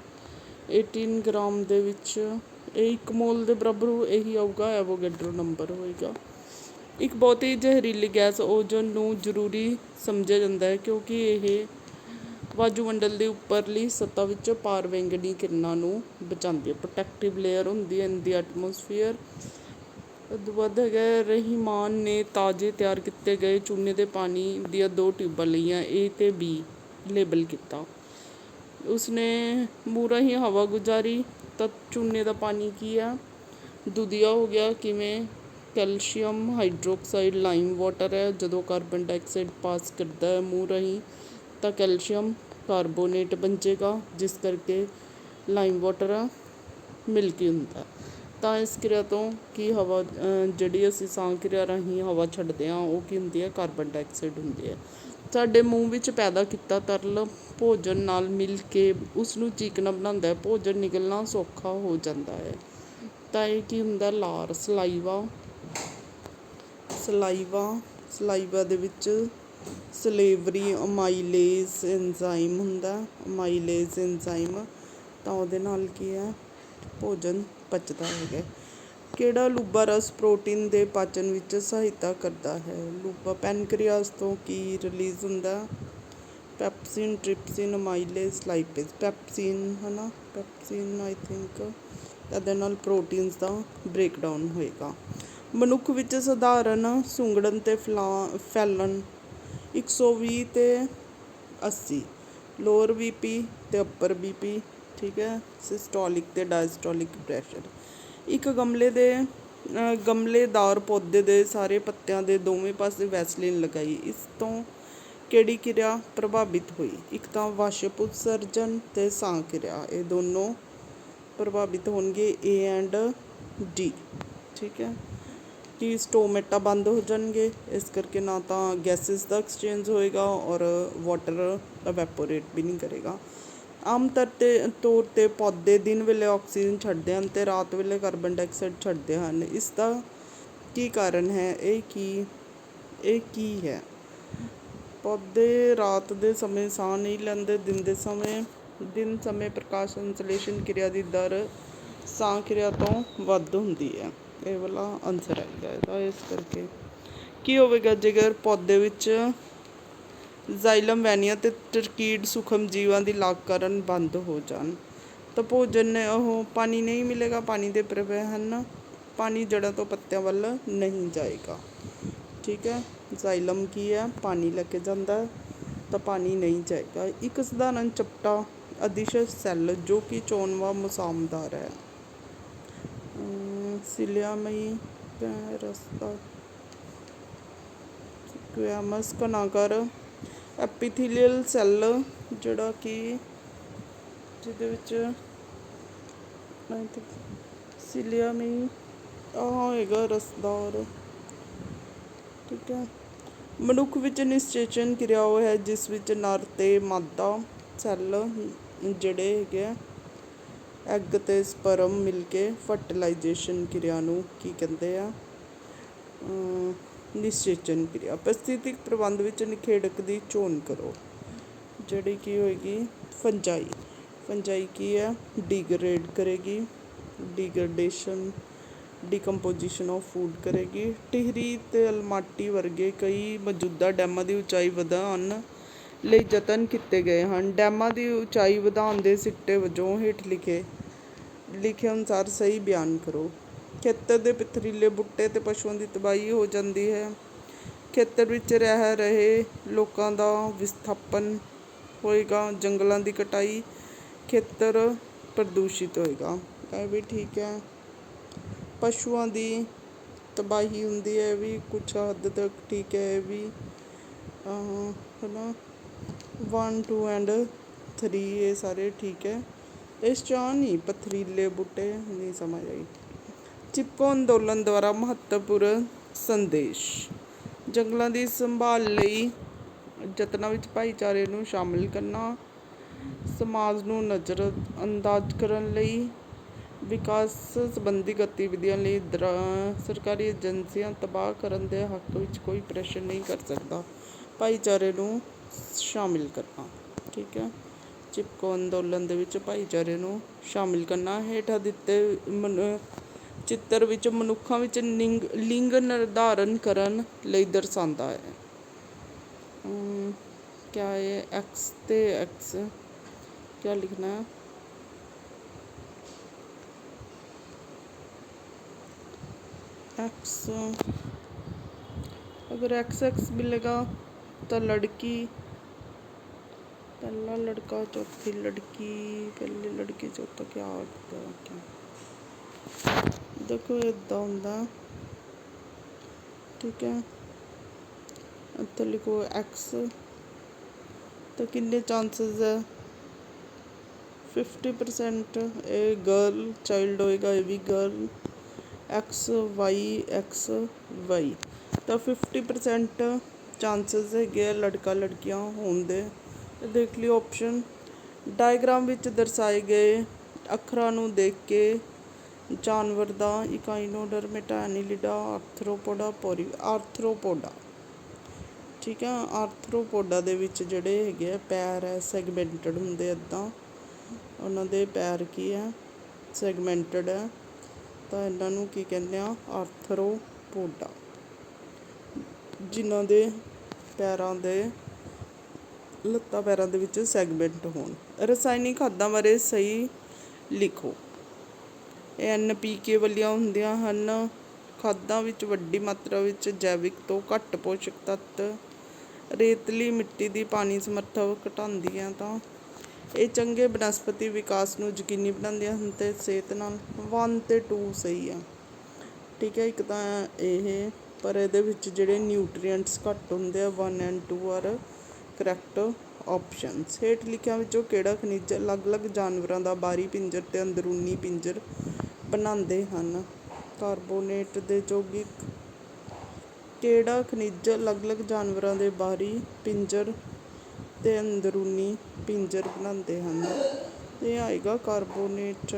18 ਗ੍ਰਾਮ ਦੇ ਵਿੱਚ ਇਹ 1 ਮੋਲ ਦੇ ਬਰਾਬਰ ਇਹੀ ਆਊਗਾ, ਐਵੋਗੈਡਰੋ ਨੰਬਰ ਹੋਏਗਾ। ਇੱਕ ਬਹੁਤ ਹੀ ਜ਼ਹਿਰੀਲੀ ਗੈਸ ਓਜ਼ੋਨ ਨੂੰ ਜ਼ਰੂਰੀ ਸਮਝਿਆ ਜਾਂਦਾ ਹੈ ਕਿਉਂਕਿ ਇਹ ਵਾਯੂਮੰਡਲ ਦੀ ਉੱਪਰਲੀ ਸਤ੍ਹਾ ਵਿੱਚ ਪਾਰਵੈਂਗਨੀ ਕਿਰਨਾਂ ਨੂੰ ਬਚਾਉਂਦੀ ਹੈ। ਪ੍ਰੋਟੈਕਟਿਵ ਲੇਅਰ ਹੁੰਦੀ ਹੈ ਇਨ ਦੀ ਐਟਮੋਸਫੀਅਰ। ਉਹ ਤੋਂ ਬਾਅਦ ਹੈਗਾ, ਰਹਿਮਾਨ ਨੇ ਤਾਜ਼ੇ ਤਿਆਰ ਕੀਤੇ ਗਏ ਚੂਨੇ ਦੇ ਪਾਣੀ ਦੀਆਂ 2 ਟਿਊਬਾਂ ਲਈਆਂ, A ਅਤੇ B ਲੇਬਲ ਕੀਤਾ। ਉਸਨੇ ਮੂੰਹ ਰਾਹੀਂ ਹਵਾ ਗੁਜ਼ਾਰੀ ਤਾਂ ਚੂਨੇ ਦਾ ਪਾਣੀ ਕੀ ਆ, ਦੁਧੀਆ ਹੋ ਗਿਆ। ਕਿਵੇਂ, ਕੈਲਸ਼ੀਅਮ ਹਾਈਡਰੋਕਸਾਈਡ ਲਾਈਮ ਵਾਟਰ ਹੈ। ਜਦੋਂ ਕਾਰਬਨ ਡਾਈਆਕਸਾਈਡ ਪਾਸ ਕਰਦਾ ਹੈ ਮੂੰਹ ਰਾਹੀਂ ਤਾਂ ਕੈਲਸ਼ੀਅਮ ਕਾਰਬੋਨੇਟ ਬਣ ਜਾਏਗਾ, ਜਿਸ ਕਰਕੇ ਲਾਈਮ ਵਾਟਰ ਮਿਲਕੀ ਹੁੰਦਾ। ਤਾਂ ਇਸ ਕਿਰਿਆ ਤੋਂ ਕੀ ਹਵਾ ਜਿਹੜੀ ਅਸੀਂ ਸਾਹ ਕਿਰਿਆ ਰਾਹੀਂ ਹਵਾ ਛੱਡਦੇ ਹਾਂ ਉਹ ਕੀ ਹੁੰਦੀ ਹੈ, ਕਾਰਬਨ ਡਾਈਆਕਸਾਈਡ ਹੁੰਦੀ ਹੈ। ਸਾਡੇ ਮੂੰਹ ਵਿੱਚ ਪੈਦਾ ਕੀਤਾ ਤਰਲ ਭੋਜਨ ਨਾਲ ਮਿਲ ਕੇ ਉਸਨੂੰ ਚੀਕਣਾ ਬਣਾਉਂਦਾ ਹੈ, ਭੋਜਨ ਨਿਕਲਣਾ ਸੌਖਾ ਹੋ ਜਾਂਦਾ ਹੈ। ਤਾਂ ਇਹ ਕੀ ਹੁੰਦਾ, ਲਾਰ ਸਲਾਈਵਾ। ਸਲਾਈਵਾ ਦੇ ਵਿੱਚ ਸਲੇਵਰੀ ਅਮਾਈਲੇਜ਼ ਐਂਜ਼ਾਈਮ ਹੁੰਦਾ, ਅਮਾਈਲੇਜ਼ ਐਂਜ਼ਾਈਮ, ਤਾਂ ਉਹਦੇ ਨਾਲ ਕੀ ਹੈ, ਭੋਜਨ ਪਚਦਾ ਹੈਗਾ। ਕਿਹੜਾ ਲੂਬਾ ਰਸ ਪ੍ਰੋਟੀਨ ਦੇ ਪਾਚਨ ਵਿੱਚ ਸਹਾਇਤਾ ਕਰਦਾ ਹੈ। ਲੂਬਾ ਪੈਨਕ੍ਰੀਆਸ ਤੋਂ ਕੀ ਰਿਲੀਜ਼ ਹੁੰਦਾ, ਪੈਪਸਿਨ, ਟ੍ਰਿਪਸਿਨ, ਅਮਾਈਲੇਜ਼, ਲਾਈਪੇਜ਼। ਪੈਪਸਿਨ ਹੈ ਨਾ, ਪੈਪਸਿਨ ਆਈ ਥਿੰਕ। ਇਹਦੇ ਨਾਲ ਪ੍ਰੋਟੀਨਸ ਦਾ ਬ੍ਰੇਕਡਾਊਨ ਹੋਏਗਾ। ਮਨੁੱਖ ਵਿੱਚ ਸਧਾਰਨ ਸੁੰਗੜਨ ਅਤੇ ਫੈਲਣ 120 ਅਤੇ 80, ਲੋਅਰ BP ਅਤੇ ਅੱਪਰ BP। ਠੀਕ ਹੈ, ਸਿਸਟੋਲਿਕ ਅਤੇ ਡਾਇਸਟੋਲਿਕ ਪ੍ਰੈਸ਼ਰ। ਇੱਕ ਗਮਲੇਦਾਰ ਪੌਦੇ ਦੇ ਸਾਰੇ ਪੱਤਿਆਂ ਦੇ ਦੋਵੇਂ ਪਾਸੇ ਵੈਸਲੀਨ ਲਗਾਈ। ਇਸ ਤੋਂ ਕਿਹੜੀ ਕਿਰਿਆ ਪ੍ਰਭਾਵਿਤ ਹੋਈ, ਇੱਕ ਤਾਂ ਵਾਸ਼ਪ ਉਤਸਰਜਨ ਅਤੇ ਸਾਹ ਕਿਰਿਆ, ਇਹ ਦੋਨੋਂ ਪ੍ਰਭਾਵਿਤ ਹੋਣਗੇ, A ਐਂਡ D। ਠੀਕ ਹੈ, ਕਿ ਸਟੋਮੇਟਾ ਬੰਦ ਹੋ ਜਾਣਗੇ, ਇਸ ਕਰਕੇ ਨਾ ਤਾਂ ਗੈਸਿਸ ਦਾ ਐਕਸਚੇਂਜ ਹੋਏਗਾ ਔਰ ਵਾਟਰ ਅਵੈਪੋਰੇਟ ਵੀ ਨਹੀਂ ਕਰੇਗਾ। ਆਮ ਤੌਰ 'ਤੇ ਪੌਦੇ ਦਿਨ ਵੇਲੇ ਆਕਸੀਜਨ ਛੱਡਦੇ ਹਨ ਅਤੇ ਰਾਤ ਵੇਲੇ ਕਾਰਬਨ ਡਾਈਆਕਸਾਈਡ ਛੱਡਦੇ ਹਨ। ਇਸ ਦਾ ਕੀ ਕਾਰਨ ਹੈ, ਇਹ ਕੀ ਹੈ। ਪੌਦੇ ਰਾਤ ਦੇ ਸਮੇਂ ਸਾਹ ਨਹੀਂ ਲੈਂਦੇ, ਦਿਨ ਸਮੇਂ ਪ੍ਰਕਾਸ਼ ਸੰਸਲੇਸ਼ਨ ਕਿਰਿਆ ਦੀ ਦਰ ਸਾਹ ਕਿਰਿਆ ਤੋਂ ਵੱਧ ਹੁੰਦੀ ਹੈ। ਇਹ ਵਾਲਾ ਆਨਸਰ ਆਏਗਾ ਇਹਦਾ। ਇਸ ਕਰਕੇ ਕੀ ਹੋਵੇਗਾ ਜੇਕਰ ਪੌਦੇ ਵਿੱਚ ਜ਼ਾਈਲਮ ਵੈਨੀਆ ਅਤੇ ਟਰਕੀਡ ਸੂਖਮ ਜੀਵਾਂ ਦੀ ਲਾਗ ਕਾਰਨ ਬੰਦ ਹੋ ਜਾਣ ਤਾਂ ਭੋਜਨ ਉਹ ਪਾਣੀ ਨਹੀਂ ਮਿਲੇਗਾ, ਪਾਣੀ ਦੇ ਪ੍ਰਵਾਹ ਹਨ, ਪਾਣੀ ਜੜ੍ਹਾਂ ਤੋਂ ਪੱਤਿਆਂ ਵੱਲ ਨਹੀਂ ਜਾਏਗਾ। ਠੀਕ ਹੈ, ਜ਼ਾਈਲਮ ਕੀ ਹੈ, ਪਾਣੀ ਲੈ ਕੇ ਜਾਂਦਾ ਤਾਂ ਪਾਣੀ ਨਹੀਂ ਜਾਏਗਾ। ਇੱਕ ਸਧਾਰਨ ਚਪਟਾ ਅਦਿਸ਼ ਸੈੱਲ ਜੋ ਕਿ ਚੋਣਵਾਂ ਮਸਾਮਦਾਰ ਹੈ, ਸਿਲਿਆਮਈ ਰਸਤਾ ਸਕੁਐਮਸ ਘਨਾਕਾਰ ਐਪੀਥੀਲੀਅਲ ਸੈੱਲ, ਜਿਹੜਾ ਕਿ ਜਿਹਦੇ ਵਿੱਚ ਸਿਲਿਆਮਈ ਹੋਏਗਾ ਰਸਦਾਰ। ਠੀਕ ਹੈ, ਮਨੁੱਖ ਵਿੱਚ ਨਿਸ਼ੇਚਨ ਕਿਰਿਆ ਉਹ ਹੈ ਜਿਸ ਵਿੱਚ ਨਰ ਅਤੇ ਮਾਦਾ ਸੈੱਲ ਜਿਹੜੇ ਹੈਗੇ ਆ ਐਗ ਅਤੇ ਸਪਰਮ ਮਿਲ ਕੇ ਫਰਟੀਲਾਈਜੇਸ਼ਨ ਕਿਰਿਆ ਨੂੰ ਕੀ ਕਹਿੰਦੇ ਆ, ਨਿਸ਼ੇਚਨ ਕਿਰਿਆ। ਪਰਿਸਥਿਤਿਕ ਪ੍ਰਬੰਧ ਵਿੱਚ ਨਿਖੇੜਕ ਦੀ ਚੋਣ ਕਰੋ, ਜਿਹੜੀ ਕੀ ਹੋਏਗੀ, ਫੰਜਾਈ। ਫੰਜਾਈ ਕੀ ਹੈ? ਡੀਗਰੇਡ ਕਰੇਗੀ, ਡੀਗਰਡੇਸ਼ਨ ਡੀਕੰਪੋਜੀਸ਼ਨ ਆਫ ਫੂਡ ਕਰੇਗੀ। ਟਿਹਰੀ ਅਤੇ ਅਲਮਾਟੀ ਵਰਗੇ ਕਈ ਮੌਜੂਦਾ ਡੈਮਾਂ ਦੀ ਉਚਾਈ ਵਧਾਉਣ ਲਈ ਯਤਨ ਕੀਤੇ ਗਏ ਹਨ। ਡੈਮਾਂ ਦੀ ਉਚਾਈ ਵਧਾਉਣ ਦੇ ਸਿੱਟੇ ਵਜੋਂ ਹੇਠ ਲਿਖੇ ਅਨੁਸਾਰ ਸਹੀ ਬਿਆਨ ਕਰੋ। ਖੇਤਰ ਦੇ ਪਥਰੀਲੇ ਬੂਟੇ ਅਤੇ ਪਸ਼ੂਆਂ ਦੀ ਤਬਾਹੀ ਹੋ ਜਾਂਦੀ ਹੈ। ਖੇਤਰ ਵਿੱਚ ਰਹਿ ਰਹੇ ਲੋਕਾਂ ਦਾ ਵਿਸਥਾਪਨ ਹੋਏਗਾ। ਜੰਗਲਾਂ ਦੀ ਕਟਾਈ, ਖੇਤਰ ਪ੍ਰਦੂਸ਼ਿਤ ਹੋਏਗਾ। ਇਹ ਵੀ ਠੀਕ ਹੈ। ਪਸ਼ੂਆਂ ਦੀ ਤਬਾਹੀ ਹੁੰਦੀ ਹੈ, ਇਹ ਵੀ ਕੁਛ ਹੱਦ ਤੱਕ ਠੀਕ ਹੈ। ਇਹ ਵੀ ਹੈ ਨਾ 1 2 ਐਂਡ 3 ਇਹ ਸਾਰੇ ਠੀਕ ਹੈ। ਇਸ 'ਚ ਨਹੀਂ ਪਥਰੀਲੇ ਬੂਟੇ ਨਹੀਂ ਸਮਝ ਆਈ। ਚਿਪਕੋ ਅੰਦੋਲਨ ਦੁਆਰਾ ਮਹੱਤਵਪੂਰਨ ਸੰਦੇਸ਼। ਜੰਗਲਾਂ ਦੀ ਸੰਭਾਲ ਲਈ ਯਤਨਾਂ ਵਿੱਚ ਭਾਈਚਾਰੇ ਨੂੰ ਸ਼ਾਮਿਲ ਕਰਨਾ, ਸਮਾਜ ਨੂੰ ਨਜ਼ਰਅੰਦਾਜ਼ ਕਰਨ ਲਈ, ਵਿਕਾਸ ਸੰਬੰਧੀ ਗਤੀਵਿਧੀਆਂ ਲਈ ਸਰਕਾਰੀ ਏਜੰਸੀਆਂ ਤਬਾਹ ਕਰਨ ਦੇ ਹੱਕ ਵਿੱਚ ਕੋਈ ਪ੍ਰਸ਼ਨ ਨਹੀਂ ਕਰ ਸਕਦਾ। ਭਾਈਚਾਰੇ ਨੂੰ ਸ਼ਾਮਿਲ ਕਰਨਾ, ਠੀਕ ਹੈ। ਚਿਪਕੋ ਅੰਦੋਲਨ ਦੇ ਵਿੱਚ ਭਾਈਚਾਰੇ ਨੂੰ ਸ਼ਾਮਿਲ ਕਰਨਾ। ਹੇਠਾਂ ਦਿੱਤੇ ਚਿੱਤਰ ਵਿੱਚ ਮਨੁੱਖਾਂ ਵਿੱਚ ਲਿੰਗ ਨਿਰਧਾਰਨ ਕਰਨ ਲਈ ਦਰਸਾਉਂਦਾ ਹੈ। क्या है? एक्स ਤੇ एक्स क्या लिखना है? एक्स अगर एक्स मिलेगा तो लड़की, पहला लड़का चौथी लड़की, पहली लड़की चौथा क्या होता क्या? देखो इदा होंदा, ठीक है। ਇੱਥੇ ਲਿਖੋ एक्स तो किन्ने चांसेस है? 50% ਇਹ गर्ल चाइल्ड होएगा, ये भी गर्ल। XY ਤਾਂ 50% ਚਾਂਸਿਸ ਹੈਗੇ ਆ ਲੜਕਾ ਲੜਕੀਆਂ ਹੋਣ ਦੇ। ਦੇਖ ਲਿਓ ਆਪਸ਼ਨ। ਡਾਇਗਰਾਮ ਵਿੱਚ ਦਰਸਾਏ ਗਏ ਅੱਖਰਾਂ ਨੂੰ ਦੇਖ ਕੇ ਜਾਨਵਰ ਦਾ ਇਕਾਈਨੋਡਰਮੇਟਾ, ਐਨੀਲਿਡਾ, ਆਰਥਰੋਪੋਡਾ, ਠੀਕ ਹੈ। ਆਰਥਰੋਪੋਡਾ ਦੇ ਵਿੱਚ ਜਿਹੜੇ ਹੈਗੇ ਆ ਪੈਰ ਹੈ ਸੈਗਮੈਂਟਡ ਹੁੰਦੇ ਇੱਦਾਂ, ਉਹਨਾਂ ਦੇ ਪੈਰ ਕੀ ਹੈ? ਸੈਗਮੈਂਟਡ ਹੈ। ਤਾਂ ਇਹਨਾਂ ਨੂੰ ਕੀ ਕਹਿੰਦੇ ਆ? ਆਰਥਰੋਪੋਡਾ, ਜਿਨ੍ਹਾਂ ਦੇ ਪੈਰਾਂ ਦੇ ਲੱਤਾਂ ਪੈਰਾਂ ਦੇ ਵਿੱਚ ਸੈਗਮੈਂਟ ਹੋਣ। ਰਸਾਇਣਿਕ ਖਾਦਾਂ ਬਾਰੇ ਸਹੀ ਲਿਖੋ। ਇਹ NPK ਵਾਲੀਆਂ ਹੁੰਦੀਆਂ ਹਨ। ਖਾਦਾਂ ਵਿੱਚ ਵੱਡੀ ਮਾਤਰਾ ਵਿੱਚ ਜੈਵਿਕ ਤੋਂ ਘੱਟ ਪੋਸ਼ਕ ਤੱਤ, ਰੇਤਲੀ ਮਿੱਟੀ ਦੀ ਪਾਣੀ ਸਮਰੱਥਾ ਘਟਾਉਂਦੀਆਂ। ਤਾਂ ਇਹ ਚੰਗੇ ਬਨਸਪਤੀ ਵਿਕਾਸ ਨੂੰ ਯਕੀਨੀ ਬਣਾਉਂਦੀਆਂ ਹਨ ਅਤੇ ਸਿਹਤ ਨਾਲ 1 ਅਤੇ 2 ਸਹੀ ਆ, ਠੀਕ ਹੈ। ਇੱਕ ਤਾਂ ਇਹ, ਪਰ ਇਹਦੇ ਵਿੱਚ ਜਿਹੜੇ ਨਿਊਟਰੀਐਂਟਸ ਘੱਟ ਹੁੰਦੇ ਆ 1 ਐਂਡ 2 ਆਰ ਕਰੈਕਟ ਆਪਸ਼ਨਸ। ਹੇਠ ਲਿਖਿਆਂ ਵਿੱਚੋਂ ਕਿਹੜਾ ਖਣਿਜ ਅਲੱਗ-ਅਲੱਗ ਜਾਨਵਰਾਂ ਦਾ ਬਾਹਰੀ ਪਿੰਜਰ ਅਤੇ ਅੰਦਰੂਨੀ ਪਿੰਜਰ ਬਣਾਉਂਦੇ ਹਨ? ਕਾਰਬੋਨੇਟ ਦੇ ਯੌਗਿਕ। ਕਿਹੜਾ ਖਣਿਜ ਅਲੱਗ-ਅਲੱਗ ਜਾਨਵਰਾਂ ਦੇ ਬਾਹਰੀ ਪਿੰਜਰ ਅਤੇ ਅੰਦਰੂਨੀ ਪਿੰਜਰ ਬਣਾਉਂਦੇ ਹਨ? ਇਹ ਆਏਗਾ ਕਾਰਬੋਨੇਟ।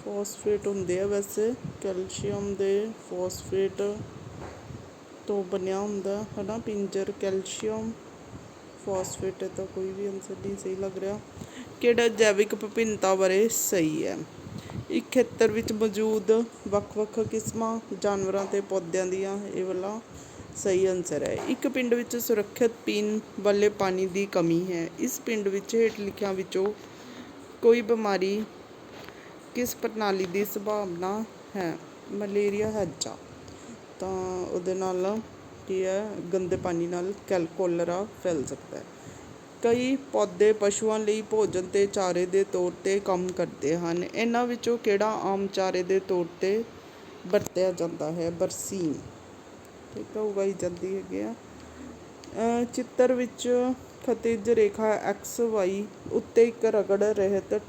ਫੋਸਫੇਟ ਹੁੰਦੇ ਆ ਵੈਸੇ, ਕੈਲਸ਼ੀਅਮ ਦੇ ਫੋਸਫੇਟ ਤੋਂ ਬਣਿਆ ਹੁੰਦਾ ਹੈ ਨਾ ਪਿੰਜਰ, ਕੈਲਸ਼ੀਅਮ ਫੋਸਫੇਟ। ਤਾਂ ਕੋਈ ਵੀ ਆਨਸਰ ਨਹੀਂ ਸਹੀ ਲੱਗ ਰਿਹਾ। ਕਿਹੜਾ ਜੈਵਿਕ ਵਿਭਿੰਨਤਾ ਬਾਰੇ ਸਹੀ ਹੈ? ਇੱਕ ਖੇਤਰ ਵਿੱਚ ਮੌਜੂਦ ਵੱਖ-ਵੱਖ ਕਿਸਮਾਂ ਜਾਨਵਰਾਂ ਅਤੇ ਪੌਦਿਆਂ ਦੀਆਂ, ਇਹ ਵਾਲਾ ਸਹੀ ਆਨਸਰ ਹੈ। ਇੱਕ ਪਿੰਡ ਵਿੱਚ ਸੁਰੱਖਿਅਤ ਪੀਣ ਵਾਲੇ ਪਾਣੀ ਦੀ ਕਮੀ ਹੈ। ਇਸ ਪਿੰਡ ਵਿੱਚ ਹੇਠ ਲਿਖਿਆਂ ਵਿੱਚੋਂ ਕੋਈ ਬਿਮਾਰੀ ਕਿਸ ਪ੍ਰਣਾਲੀ ਦੀ ਸੰਭਾਵਨਾ ਹੈ? ਮਲੇਰੀਆ, ਹੈਜ਼ਾ। ਤਾਂ ਉਹਦੇ ਨਾਲ ਕੀ ਹੈ? ਗੰਦੇ ਪਾਣੀ ਨਾਲ ਕੋਲਰਾ ਫੈਲ ਸਕਦਾ ਹੈ। ਕਈ ਪੌਦੇ ਪਸ਼ੂਆਂ ਲਈ ਭੋਜਨ ਅਤੇ ਚਾਰੇ ਦੇ ਤੌਰ 'ਤੇ ਕੰਮ ਕਰਦੇ ਹਨ। ਇਹਨਾਂ ਵਿੱਚੋਂ ਕਿਹੜਾ ਆਮ ਚਾਰੇ ਦੇ ਤੌਰ 'ਤੇ ਵਰਤਿਆ ਜਾਂਦਾ ਹੈ? ਬਰਸੀਮ, ਠੀਕ ਹੈ, ਉਗਾਈ ਜਾਂਦੀ ਹੈਗੀ ਆ। ਚਿੱਤਰ ਵਿੱਚ ਖਤਿਜ ਰੇਖਾ XY ਉੱਤੇ ਇੱਕ ਰਗੜ ਰਹਿਤ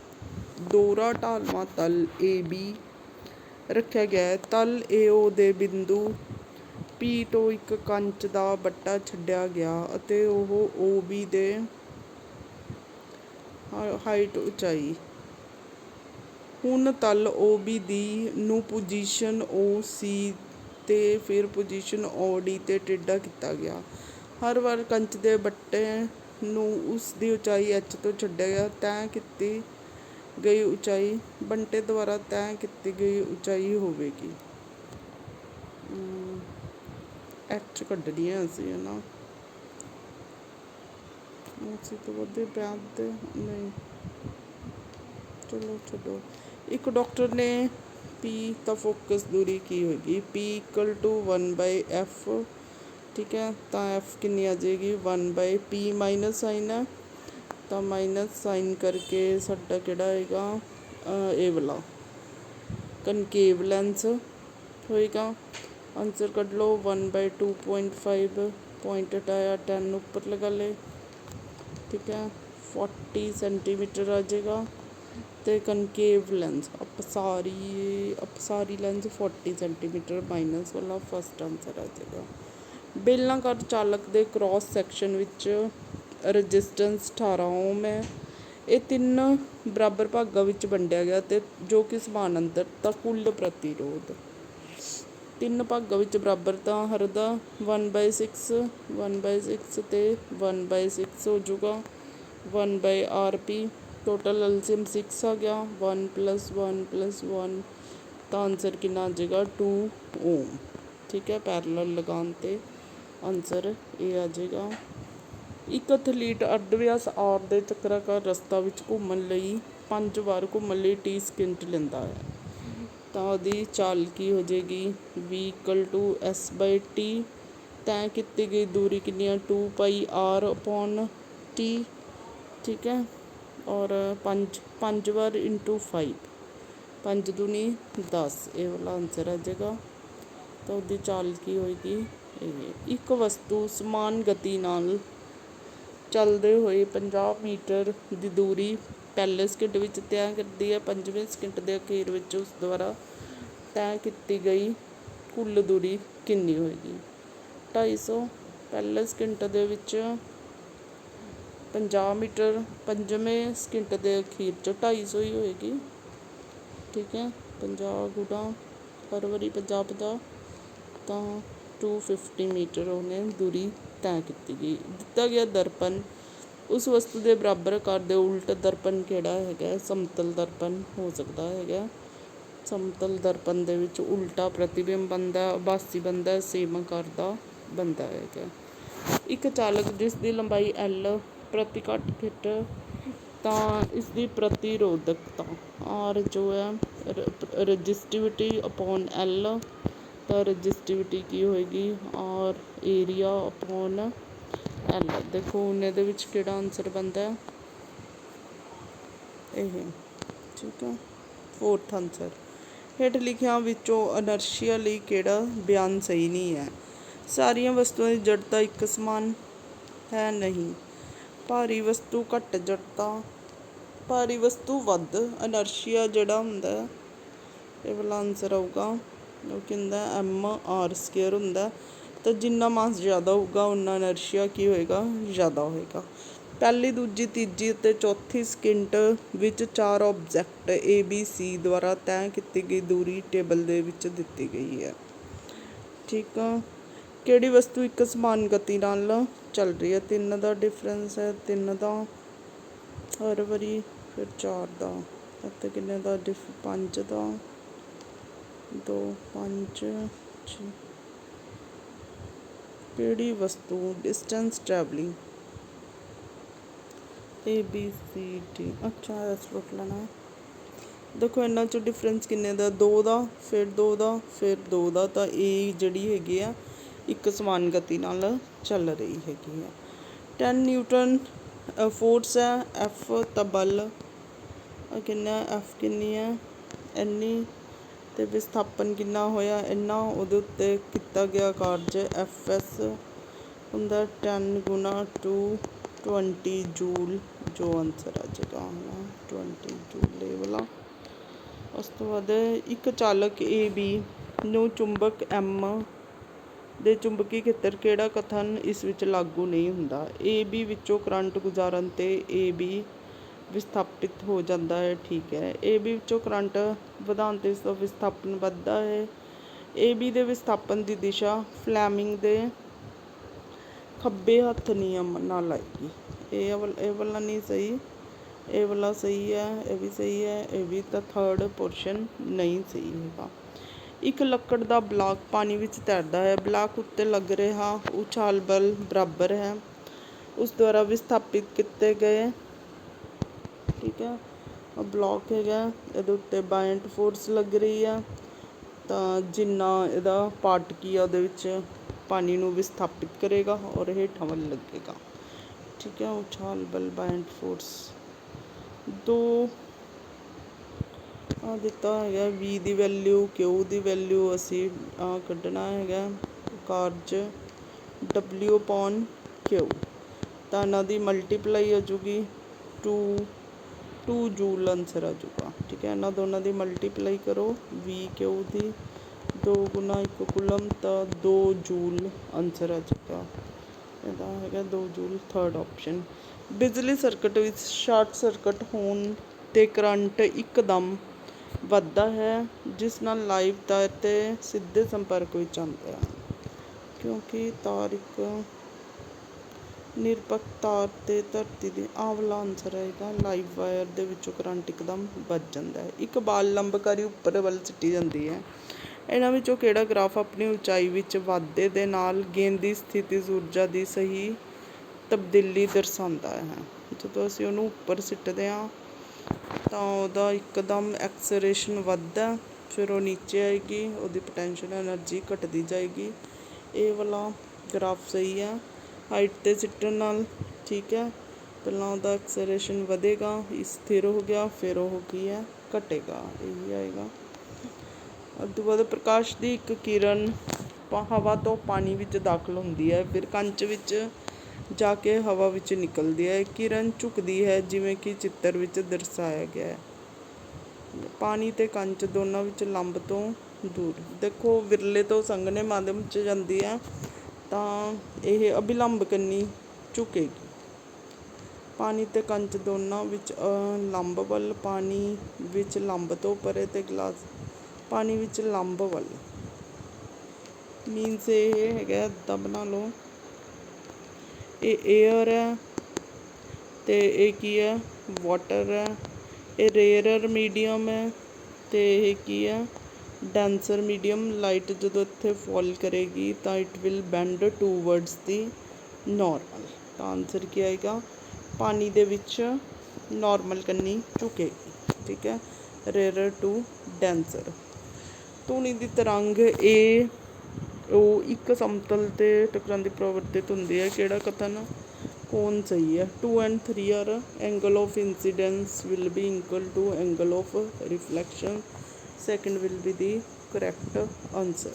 ਦੋਹਰਾ ਢਾਲਵਾਂ ਤਲ AB ਰੱਖਿਆ ਗਿਆ ਹੈ। ਤਲ AO ਦੇ ਬਿੰਦੂ P ਤੋਂ ਇੱਕ ਕੰਚ ਦਾ ਵੱਟਾ ਛੱਡਿਆ ਗਿਆ ਅਤੇ ਉਹ OB ਦੇ ਹਾਈਟ ਉਚਾਈ। ਹੁਣ ਤਲ OB ਦੀ ਨੂੰ ਪੋਜੀਸ਼ਨ OC ਅਤੇ ਫਿਰ ਪੋਜੀਸ਼ਨ OD 'ਤੇ ਟੇਢਾ ਕੀਤਾ ਗਿਆ। ਹਰ ਵਾਰ ਕੰਚ ਦੇ ਵੱਟੇ ਨੂੰ ਉਸ ਦੀ ਉਚਾਈ h ਤੋਂ ਛੱਡਿਆ ਗਿਆ। ਤੈਅ ਕੀਤੀ ਗਈ ਉਚਾਈ ਬੰਟੇ ਦੁਆਰਾ ਤੈਅ ਕੀਤੀ ਗਈ ਉਚਾਈ ਹੋਵੇਗੀ। h ਕੱਢਣੀ ਹੈ ਅਸੀਂ, ਹੈ ਨਾ। ਅਸੀਂ ਤੋਂ ਵੱਧੇ ਪਿਆਰ ਦੇ ਨਹੀਂ, ਚਲੋ ਛੱਡੋ। ਇੱਕ ਡਾਕਟਰ ਨੇ P ਤਾਂ ਫੋਕਸ ਦੂਰੀ ਕੀ ਹੋਏਗੀ, P = 1/f, ਠੀਕ ਹੈ। ਤਾਂ f ਕਿੰਨੀ ਆ ਜਾਏਗੀ, 1/p ਮਾਈਨਸ ਸਾਈਨ ਹੈ, ਤਾਂ ਮਾਈਨਸ ਸਾਈਨ ਕਰਕੇ ਸਾਡਾ ਕਿਹੜਾ ਆਏਗਾ, ਇਹ ਵਾਲਾ ਕਨਕੇਵ ਲੈਂਸ ਹੋਏਗਾ। ਆਨਸਰ ਕੱਢ ਲਓ, 1/2.5 ਪੁਆਇੰਟ ਹਟਾਇਆ 10 ਉੱਪਰ ਲਗਾ ਲਏ, ਠੀਕ ਹੈ। 40 ਸੈਂਟੀਮੀਟਰ ਆ ਜਾਏਗਾ। ਅਤੇ ਕਨਕੇਵ ਲੈਂਸ ਅਪਸਾਰੀ ਲੈਂਸ 40 ਸੈਂਟੀਮੀਟਰ, ਮਾਈਨਸ ਵਾਲਾ ਫਸਟ ਆਨਸਰ ਆ ਜਾਏਗਾ। ਬੇਲਨਾਕਾਰ ਚਾਲਕ ਦੇ ਕ੍ਰੋਸ ਸੈਕਸ਼ਨ ਵਿੱਚ ਰਜਿਸਟੈਂਸ 18 ਓਮ ਹੈ। ਇਹ 3 ਬਰਾਬਰ ਭਾਗਾਂ ਵਿੱਚ ਵੰਡਿਆ ਗਿਆ ਅਤੇ ਜੋ ਕਿ ਸਮਾਨਾਂਤਰ, ਤਾਂ ਕੁੱਲ ਪ੍ਰਤੀਰੋਧ 3 ਭਾਗਾਂ ਵਿੱਚ ਬਰਾਬਰ, ਤਾਂ ਹਰ ਦਾ 1/6 ਅਤੇ 1/6 ਹੋ ਜਾਊਗਾ। 1/rp ਟੋਟਲ ਐਲਸੀਐਮ 6 ਆ ਗਿਆ। 1 + 1 + 1, ਤਾਂ ਆਨਸਰ ਕਿੰਨਾ ਆ ਜਾਏਗਾ, 2 ਓਮ, ਠੀਕ ਹੈ। ਪੈਰਲਲ ਲਗਾਉਣ 'ਤੇ ਆਨਸਰ ਇਹ ਆ ਜਾਏਗਾ। ਇੱਕ ਐਥਲੀਟ ਅਰਧ ਵਿਆਸ ਆਰ ਦੇ ਚੱਕਰਾਕਾਰ ਰਸਤਾ ਵਿੱਚ ਘੁੰਮਣ ਲਈ 5 ਵਾਰ ਘੁੰਮਣ ਲਈ 30 ਸਕਿੰਟ ਲੈਂਦਾ ਹੈ, ਤਾਂ ਉਹਦੀ ਚਾਲ ਕੀ ਹੋ ਜਾਏਗੀ, v = s/t। ਤੈਅ ਕੀਤੀ ਗਈ ਦੂਰੀ ਕਿੰਨੀ ਆ, 2πr/t, ਠੀਕ ਹੈ। ਔਰ 5 ਵਾਰ × 5, 5 ਦੂਣੀ 10, ਇਹ ਵਾਲਾ ਆਨਸਰ ਆ ਜਾਏਗਾ। ਤਾਂ ਉਹਦੀ ਚਾਲ ਕੀ ਹੋਏਗੀ, ਇਹ। ਇੱਕ ਵਸਤੂ ਸਮਾਨ ਗਤੀ ਨਾਲ ਚੱਲਦੇ ਹੋਏ 50 ਮੀਟਰ ਦੀ ਦੂਰੀ ਪਹਿਲੇ ਸਕਿੰਟ ਵਿੱਚ ਤੈਅ ਕਰਦੀ ਹੈ। 5ਵੇਂ ਸਕਿੰਟ ਦੇ ਅਖੀਰ ਵਿੱਚ ਉਸ ਦੁਆਰਾ ਤੈਅ ਕੀਤੀ ਗਈ ਕੁੱਲ ਦੂਰੀ ਕਿੰਨੀ ਹੋਏਗੀ, 250। ਪਹਿਲੇ ਸਕਿੰਟ ਦੇ ਵਿੱਚ 50 ਮੀਟਰ, 5ਵੇਂ ਸਕਿੰਟ ਦੇ ਅਖੀਰ 'ਚ 250 ਹੀ ਹੋਏਗੀ, ਠੀਕ ਹੈ। 50 ਗੁਣਾ ਹਰ ਵਾਰੀ 50, ਤਾਂ 250 ਮੀਟਰ ਉਹਨੇ ਦੂਰੀ ਤੈਅ ਕੀਤੀ ਗਈ। ਦਿੱਤਾ ਗਿਆ ਦਰਪਣ ਉਸ ਵਸਤੂ ਦੇ ਬਰਾਬਰ ਆਕਾਰ ਦੇ ਉਲਟ ਦਰਪਣ ਕਿਹੜਾ ਹੈਗਾ, ਸਮਤਲ ਦਰਪਣ ਹੋ ਸਕਦਾ ਹੈਗਾ। ਸਮਤਲ ਦਰਪਣ ਦੇ ਵਿੱਚ ਉਲਟਾ ਪ੍ਰਤੀਬਿੰਬ ਬਣਦਾ, ਆਭਾਸੀ ਬਣਦਾ, ਸੇਮ ਆਕਾਰ ਦਾ ਬਣਦਾ ਹੈਗਾ। ਇੱਕ ਚਾਲਕ ਜਿਸ ਦੀ ਲੰਬਾਈ L ਪ੍ਰਤੀ ਘੱਟ ਫਿਟ, ਤਾਂ ਇਸ ਦੀ ਪ੍ਰਤੀਰੋਧਕਤਾ R ਜੋ ਹੈ, ਰਜਿਸਟਿਵਿਟੀ ਅਪੋਨ L, ਤਾਂ ਰਜਿਸਟਿਵਿਟੀ ਕੀ ਹੋਏਗੀ, R ਏਰੀਆ ਅਪੋਨ L। ਦੇਖੋ ਹੁਣ ਇਹਦੇ ਵਿੱਚ ਕਿਹੜਾ ਆਨਸਰ ਬਣਦਾ, ਇਹ, ਠੀਕ ਹੈ। 4th ਆਨਸਰ, ਹੇਠ ਲਿਖਿਆਂ ਵਿੱਚੋਂ ਇਨਰਸ਼ੀਆ ਲਈ ਕਿਹੜਾ ਬਿਆਨ ਸਹੀ ਨਹੀਂ ਹੈ। ਸਾਰੀਆਂ ਵਸਤੂਆਂ ਦੀ ਜੜਤਾ ਇੱਕ ਸਮਾਨ ਹੈ, ਨਹੀਂ। ਭਾਰੀ ਵਸਤੂ ਘੱਟ ਜੜਤਾ, ਭਾਰੀ ਵਸਤੂ ਵੱਧ ਇਨਰਸ਼ੀਆ ਜਿਹੜਾ ਹੁੰਦਾ, ਇਹ ਵਾਲਾ ਆਨਸਰ ਆਊਗਾ। ਉਹ ਕਹਿੰਦਾ mr² ਹੁੰਦਾ, ਤਾਂ ਜਿੰਨਾ ਮਾਸ ਜ਼ਿਆਦਾ ਹੋਊਗਾ ਉਨਾ ਇਨਰਸ਼ੀਆ ਕੀ ਹੋਏਗਾ, ਜ਼ਿਆਦਾ ਹੋਏਗਾ। ਪਹਿਲੀ, ਦੂਜੀ, ਤੀਜੀ ਅਤੇ ਚੌਥੀ ਸਕਿੰਟ ਵਿੱਚ 4 ਆਬਜੈਕਟ ABC ਦੁਆਰਾ ਤੈਅ ਕੀਤੀ ਗਈ ਦੂਰੀ ਟੇਬਲ ਦੇ ਵਿੱਚ ਦਿੱਤੀ ਗਈ ਹੈ, ਠੀਕ ਆ। ਕਿਹੜੀ ਵਸਤੂ ਇੱਕ ਸਮਾਨ ਗਤੀ ਨਾਲ ਚੱਲ ਰਹੀ ਹੈ, 3 ਦਾ ਡਿਫਰੈਂਸ ਹੈ, 3 ਦਾ ਹਰ ਵਾਰੀ, ਫਿਰ 4 ਦਾ, ਅਤੇ ਕਿੰਨੇ ਦਾ 5 ਦਾ, 2, 5, 6। ਕਿਹੜੀ ਵਸਤੂ ਡਿਸਟੈਂਸ ਟਰੈਵਲਿੰਗ ABCD, ਅੱਛਾ ਇਸ ਰੁਕ ਲੈਣਾ। ਦੇਖੋ ਇਹਨਾਂ 'ਚੋਂ ਡਿਫਰੈਂਸ ਕਿੰਨੇ ਦਾ, 2 ਦਾ, ਫਿਰ 2 ਦਾ, ਫਿਰ 2 ਦਾ, ਤਾਂ ਇਹ ਜਿਹੜੀ ਹੈਗੀ ਆ ਇੱਕ ਸਮਾਨ ਗਤੀ ਨਾਲ ਚੱਲ ਰਹੀ ਹੈਗੀ ਆ। 10 ਨਿਊਟਨ ਫੋਰਸ ਹੈ, F ਤਾਂ ਬਲ ਕਿੰਨਾ, F ਕਿੰਨੀ ਹੈ, ਇੰਨੀ, ਅਤੇ ਵਿਸਥਾਪਨ ਕਿੰਨਾ ਹੋਇਆ, ਇੰਨਾ। ਉਹਦੇ ਉੱਤੇ ਕੀਤਾ ਗਿਆ ਕਾਰਜ FS ਹੁੰਦਾ 10 × 220 ਜੂਲ, ਜੋ ਆਨਸਰ ਆ ਜਾਏਗਾ ਹੈ ਨਾ, 20 ਜੂਲ ਇਹ ਵਾਲਾ। ਉਸ ਤੋਂ ਬਾਅਦ ਇੱਕ ਚਾਲਕ AB ਨੂੰ ਚੁੰਬਕ M ਦੇ ਚੁੰਬਕੀ ਖੇਤਰ ਕਿਹੜਾ ਕਥਨ ਇਸ ਵਿੱਚ ਲਾਗੂ ਨਹੀਂ ਹੁੰਦਾ। AB ਵਿੱਚੋਂ ਕਰੰਟ ਗੁਜ਼ਾਰਨ 'ਤੇ AB ਵਿਸਥਾਪਿਤ ਹੋ ਜਾਂਦਾ ਹੈ, ਠੀਕ ਹੈ। AB ਵਿੱਚੋਂ ਕਰੰਟ ਵਧਾਉਣ 'ਤੇ ਇਸਦਾ ਵਿਸਥਾਪਨ ਵੱਧਦਾ ਹੈ। AB ਦੇ ਵਿਸਥਾਪਨ ਦੀ ਦਿਸ਼ਾ ਫਲੈਮਿੰਗ ਦੇ ਖੱਬੇ ਹੱਥ ਨਿਯਮ ਨਾਲ ਆਏਗੀ। ਇਹ ਵਾਲਾ नहीं सही, ये वाला सही है, ये भी सही है, ये भी। तो थर्ड पोर्शन नहीं सही है। एक लकड़ का ब्लॉक पानी विच तैरता है, ब्लॉक उत्ते लग रहा उछाल बल बराबर है उस द्वारा विस्थापित किए गए, ठीक है। ब्लॉक है, ये उत्ते बायंट फोर्स लग रही है, तो जिन्ना इहदा पार्ट की है उहदे विच पानी नूं विस्थापित करेगा और हेठां वल लगेगा, ठीक है। उछाल बल बायंट फोर्स दो आ दिता है। वी दी वैल्यू क्यू दी वैल्यू असी कढ़ना है कार्ज W अपॉन क्यू, तो इन्हां दी मल्टीप्लाई आ जूगी 2 जूल आंसर आ जूगा, ठीक है। इन्हां दोनों की मल्टीप्लाई करो वी क्यू दी 2 गुना 1 कूलम, तो 2 जूल आंसर आ जाएगा। ਇਹਦਾ ਹੈਗਾ 2 ਜੂਲ। थर्ड ऑप्शन बिजली सर्किट ਵਿੱਚ ਸ਼ਾਰਟ ਸਰਕਟ ਹੋਣ 'ਤੇ ਕਰੰਟ ਇੱਕਦਮ ਵੱਧਦਾ ਹੈ ਜਿਸ ਨਾਲ ਲਾਈਵ ਤਾਰ 'ਤੇ ਸਿੱਧੇ ਸੰਪਰਕ ਵਿੱਚ ਆਉਂਦਾ ਹੈ, ਕਿਉਂਕਿ ਤਾਰ ਇੱਕ ਨਿਰਪੱਖ ਤਾਰ 'ਤੇ ਧਰਤੀ ਦੀ ਆਵਲਾ ਆਂਸਰ ਆਏਗਾ। ਲਾਈਵ ਵਾਇਰ ਦੇ ਵਿੱਚੋਂ ਕਰੰਟ ਇੱਕਦਮ ਵੱਧ ਜਾਂਦਾ ਹੈ। ਇੱਕ ਬਾਲ ਲੰਬਕਾਰੀ ਉੱਪਰ ਵੱਲ ਸਿੱਟੀ ਜਾਂਦੀ ਹੈ। ਇਹਨਾਂ ਵਿੱਚੋਂ ਕਿਹੜਾ ਗ੍ਰਾਫ ਆਪਣੀ ਉਚਾਈ ਵਿੱਚ ਵਾਧੇ ਦੇ ਨਾਲ ਗੇਂਦ ਦੀ ਸਥਿਤੀ ਊਰਜਾ ਦੀ ਸਹੀ ਤਬਦੀਲੀ ਦਰਸਾਉਂਦਾ ਹੈ। ਜਦੋਂ ਅਸੀਂ ਉਹਨੂੰ ਉੱਪਰ ਸਿੱਟਦੇ ਹਾਂ ਤਾਂ ਉਹਦਾ ਇੱਕਦਮ ਐਕਸਲਰੇਸ਼ਨ ਵੱਧਦਾ, ਫਿਰ ਉਹ ਨੀਚੇ ਆਏਗੀ, ਉਹਦੀ ਪੋਟੈਂਸ਼ੀਅਲ ਐਨਰਜੀ ਘਟਦੀ ਜਾਏਗੀ। ਇਹ ਵਾਲਾ ਗ੍ਰਾਫ ਸਹੀ ਹੈ ਹਾਈਟ 'ਤੇ ਸਿੱਟਣ ਨਾਲ, ਠੀਕ ਹੈ। ਪਹਿਲਾਂ ਉਹਦਾ ਐਕਸਲਰੇਸ਼ਨ ਵਧੇਗਾ, ਸਥਿਰ ਹੋ ਗਿਆ, ਫਿਰ ਉਹ ਕੀ ਹੈ ਘਟੇਗਾ, ਇਹੀ ਆਏਗਾ। ਉਸ ਤੋਂ ਬਾਅਦ ਪ੍ਰਕਾਸ਼ ਦੀ ਇੱਕ ਕਿਰਨ ਹਵਾ ਤੋਂ ਪਾਣੀ ਵਿੱਚ ਦਾਖਲ ਹੁੰਦੀ ਹੈ, ਫਿਰ ਕੰਚ ਵਿੱਚ ਜਾ ਕੇ ਹਵਾ ਵਿੱਚ ਨਿਕਲਦੀ ਹੈ। ਕਿਰਨ ਝੁਕਦੀ ਹੈ ਜਿਵੇਂ ਕਿ ਚਿੱਤਰ ਵਿੱਚ ਦਰਸਾਇਆ ਗਿਆ ਹੈ। ਪਾਣੀ ਅਤੇ ਕੰਚ ਦੋਨਾਂ ਵਿੱਚ ਲੰਬ ਤੋਂ ਦੂਰ ਦੇਖੋ, ਵਿਰਲੇ ਤੋਂ ਸੰਘਣੇ ਮਾਧਿਅਮ 'ਚ ਜਾਂਦੀ ਹੈ ਤਾਂ ਇਹ ਅਭਿਲੰਬ ਕੰਨੀ ਝੁਕੇਗੀ। ਪਾਣੀ ਅਤੇ ਕੰਚ ਦੋਨਾਂ ਵਿੱਚ ਲੰਬ ਵੱਲ, ਪਾਣੀ ਵਿੱਚ ਲੰਬ ਤੋਂ ਪਰੇ ਅਤੇ ਗਲਾਸ ਪਾਣੀ ਵਿੱਚ ਲੰਬ ਵੱਲ। ਮੀਨਸ ਇਹ ਹੈਗਾ ਇੱਦਾਂ ਬਣਾ ਲਓ, ਇਹ ਏਅਰ ਹੈ ਅਤੇ ਇਹ ਕੀ ਹੈ ਵਾਟਰ ਹੈ। ਇਹ ਰੇਅਰਰ ਮੀਡੀਅਮ ਹੈ ਅਤੇ ਇਹ ਕੀ ਹੈ ਡੈਂਸਰ ਮੀਡੀਅਮ। ਲਾਈਟ ਜਦੋਂ ਇੱਥੇ ਫੋਲ ਕਰੇਗੀ ਤਾਂ it will band towards the normal. ਤਾਂ ਆਨਸਰ ਕੀ ਆਏਗਾ ਪਾਣੀ ਦੇ ਵਿੱਚ ਨੋਰਮਲ ਕੰਨੀ ਝੁਕੇਗੀ, ਠੀਕ ਹੈ। ਰੇਅਰਰ ਟੂ ਡੈਂਸਰ। ਧੁਨੀ ਦੀ ਤਰੰਗ ਉਹ ਇੱਕ ਸਮਤਲ 'ਤੇ ਟਕਰਾਉਣ ਦੀ ਪ੍ਰਵਰਤਿਤ ਹੁੰਦੀ ਹੈ। ਕਿਹੜਾ ਕਥਨ ਕੌਣ ਸਹੀ ਹੈ? 2 and 3 are angle of incidence will be equal to angle of reflection, second will be the correct answer.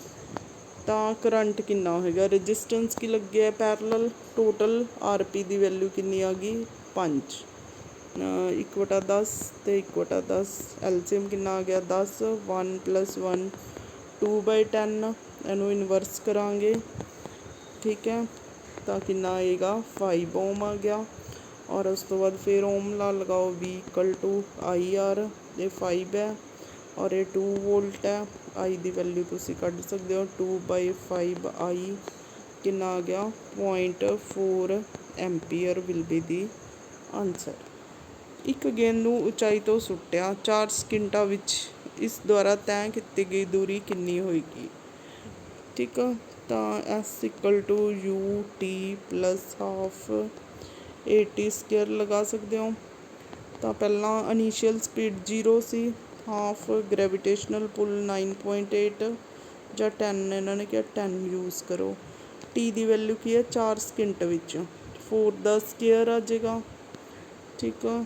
ਤਾਂ ਕਰੰਟ ਕਿੰਨਾ ਹੋਏਗਾ, ਰਜਿਸਟੈਂਸ ਕੀ ਲੱਗਿਆ ਪੈਰਲਲ, ਟੋਟਲ RP ਦੀ ਵੈਲਿਊ ਕਿੰਨੀ ਆ ਗਈ 5, 1/10 ਅਤੇ 1/10। ਐਲਸੀਐਮ ਕਿੰਨਾ ਆ ਗਿਆ 10, 1 + 1 2/10। ਇਹਨੂੰ ਇਨਵਰਸ ਕਰਾਂਗੇ, ਠੀਕ ਹੈ, ਤਾਂ ਕਿੰਨਾ ਆਏਗਾ 5 ਓਮ ਆ ਗਿਆ। ਔਰ ਉਸ ਤੋਂ ਬਾਅਦ ਫਿਰ ਓਮ ਲਾ ਲਗਾਓ V = IR, ਇਹ 5 ਹੈ ਔਰ ਇਹ 2 ਵੋਲਟ ਹੈ। I ਦੀ ਵੈਲਿਊ ਤੁਸੀਂ ਕੱਢ ਸਕਦੇ ਹੋ 2/5 I ਕਿੰਨਾ ਆ ਗਿਆ 0.4 ampere will be the answer. ਇੱਕ ਗੇਂਦ ਨੂੰ ਉਚਾਈ ਤੋਂ ਸੁੱਟਿਆ 4 ਸਕਿੰਟਾਂ ਵਿੱਚ ਇਸ ਦੁਆਰਾ ਤੈਅ ਕੀਤੀ ਗਈ ਦੂਰੀ ਕਿੰਨੀ ਹੋਏਗੀ, ਠੀਕ ਆ। ਤਾਂ S = UT + ½ AT² ਲਗਾ ਸਕਦੇ ਹੋ। ਤਾਂ ਪਹਿਲਾਂ ਇਨੀਸ਼ੀਅਲ ਸਪੀਡ 0 ਸੀ, ਹਾਫ ਗ੍ਰੈਵੀਟੇਸ਼ਨਲ ਪੁੱਲ 9.8 ਜਾਂ 10, ਇਹਨਾਂ ਨੇ ਕਿਹਾ 10 ਯੂਜ਼ ਕਰੋ। T ਦੀ ਵੈਲਿਊ ਕੀ ਹੈ 4 ਸਕਿੰਟ ਵਿੱਚ, 4 ਦਾ ਸਕੇਅਰ ਆ ਜਾਏਗਾ, ਠੀਕ ਆ।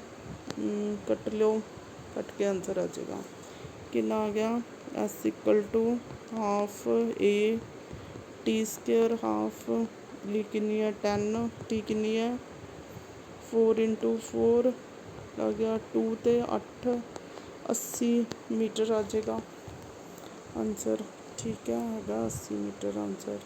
ਕੱਟ ਲਿਓ, ਕੱਟ ਕੇ ਆਨਸਰ ਆ ਜਾਏਗਾ ਕਿੰਨਾ ਆ ਗਿਆ S = ½ AT² ਹਾਫ ਲਈ ਕਿੰਨੀ ਹੈ 10, T ਕਿੰਨੀ ਹੈ 4 × 4 ਆ ਗਿਆ 2 ਅਤੇ 8 80 ਮੀਟਰ ਆ ਜਾਏਗਾ ਆਨਸਰ, ਠੀਕ ਹੈ, ਹੈਗਾ 80 ਮੀਟਰ ਆਨਸਰ।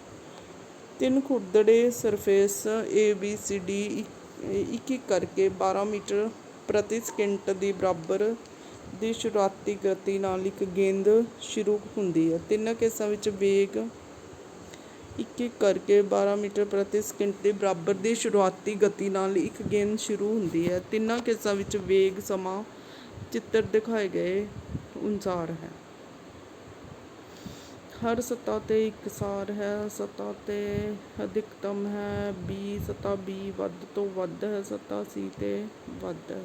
3 ਖੁਰਦੜੇ ਸਰਫੇਸ ABCD ਇੱਕ ਇੱਕ ਕਰਕੇ 12 ਮੀਟਰ ਪ੍ਰਤੀ ਸਕਿੰਟ ਦੀ ਬਰਾਬਰ ਦੀ ਸ਼ੁਰੂਆਤੀ ਗਤੀ ਨਾਲ ਇੱਕ ਗੇਂਦ ਸ਼ੁਰੂ ਹੁੰਦੀ ਹੈ। ਤਿੰਨਾਂ ਕੇਸਾਂ ਵਿੱਚ ਵੇਗ ਇੱਕ ਇੱਕ ਕਰਕੇ 12 ਮੀਟਰ ਪ੍ਰਤੀ ਸਕਿੰਟ ਦੇ ਬਰਾਬਰ ਦੀ ਸ਼ੁਰੂਆਤੀ ਗਤੀ ਨਾਲ ਇੱਕ ਗੇਂਦ ਸ਼ੁਰੂ ਹੁੰਦੀ ਹੈ। ਤਿੰਨਾਂ ਕੇਸਾਂ ਵਿੱਚ ਵੇਗ ਸਮਾਂ ਚਿੱਤਰ ਦਿਖਾਏ ਗਏ ਅਨੁਸਾਰ ਹੈ। ਹਰ ਸਤ੍ਹਾ 'ਤੇ ਇਕਸਾਰ ਹੈ। ਸਤ੍ਹਾ 'ਤੇ ਅਧਿਕਤਮ ਹੈ b, ਸਤ੍ਹਾ b ਵੱਧ ਤੋਂ ਵੱਧ ਹੈ, ਸਤ੍ਹਾ c 'ਤੇ ਵੱਧ ਹੈ।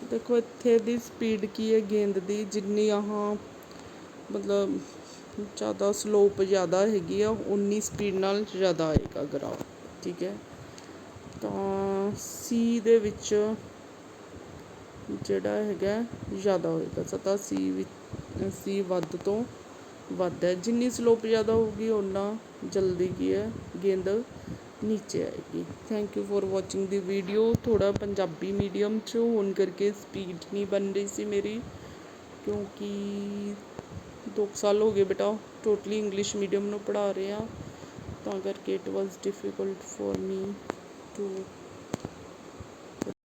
ਦੇਖੋ ਇੱਥੇ ਦੀ ਸਪੀਡ ਕੀ ਹੈ ਗੇਂਦ ਦੀ, ਜਿੰਨੀ ਮਤਲਬ ਜ਼ਿਆਦਾ ਸਲੋਪ ਜ਼ਿਆਦਾ ਹੈਗੀ ਆ ਉਨੀ ਸਪੀਡ ਨਾਲ ਜ਼ਿਆਦਾ ਆਏਗਾ ਗਰਾਫ, ਠੀਕ ਹੈ। ਤਾਂ ਸੀ ਦੇ ਵਿੱਚ ਜਿਹੜਾ ਹੈਗਾ ਜ਼ਿਆਦਾ ਹੋਏਗਾ, ਸਤ੍ਹਾ ਸੀ ਵੱਧ ਤੋਂ ਵੱਧ ਹੈ। ਜਿੰਨੀ ਸਲੋਪ ਜ਼ਿਆਦਾ ਹੋਊਗੀ ਓਨਾ ਜਲਦੀ ਕੀ ਹੈ ਗੇਂਦ ਨੀਚੇ ਆਏਗੀ। Thank you for watching the video. ਥੋੜ੍ਹਾ ਪੰਜਾਬੀ ਮੀਡੀਅਮ 'ਚ ਹੋਣ ਕਰਕੇ ਸਪੀਡ ਨਹੀਂ ਬਣ ਰਹੀ ਸੀ ਮੇਰੀ, ਕਿਉਂਕਿ 2 ਸਾਲ ਹੋ ਗਏ ਬੇਟਾ ਟੋਟਲੀ ਇੰਗਲਿਸ਼ ਮੀਡੀਅਮ ਨੂੰ ਪੜ੍ਹਾ ਰਹੇ ਹਾਂ, ਤਾਂ ਕਰਕੇ it was difficult for me to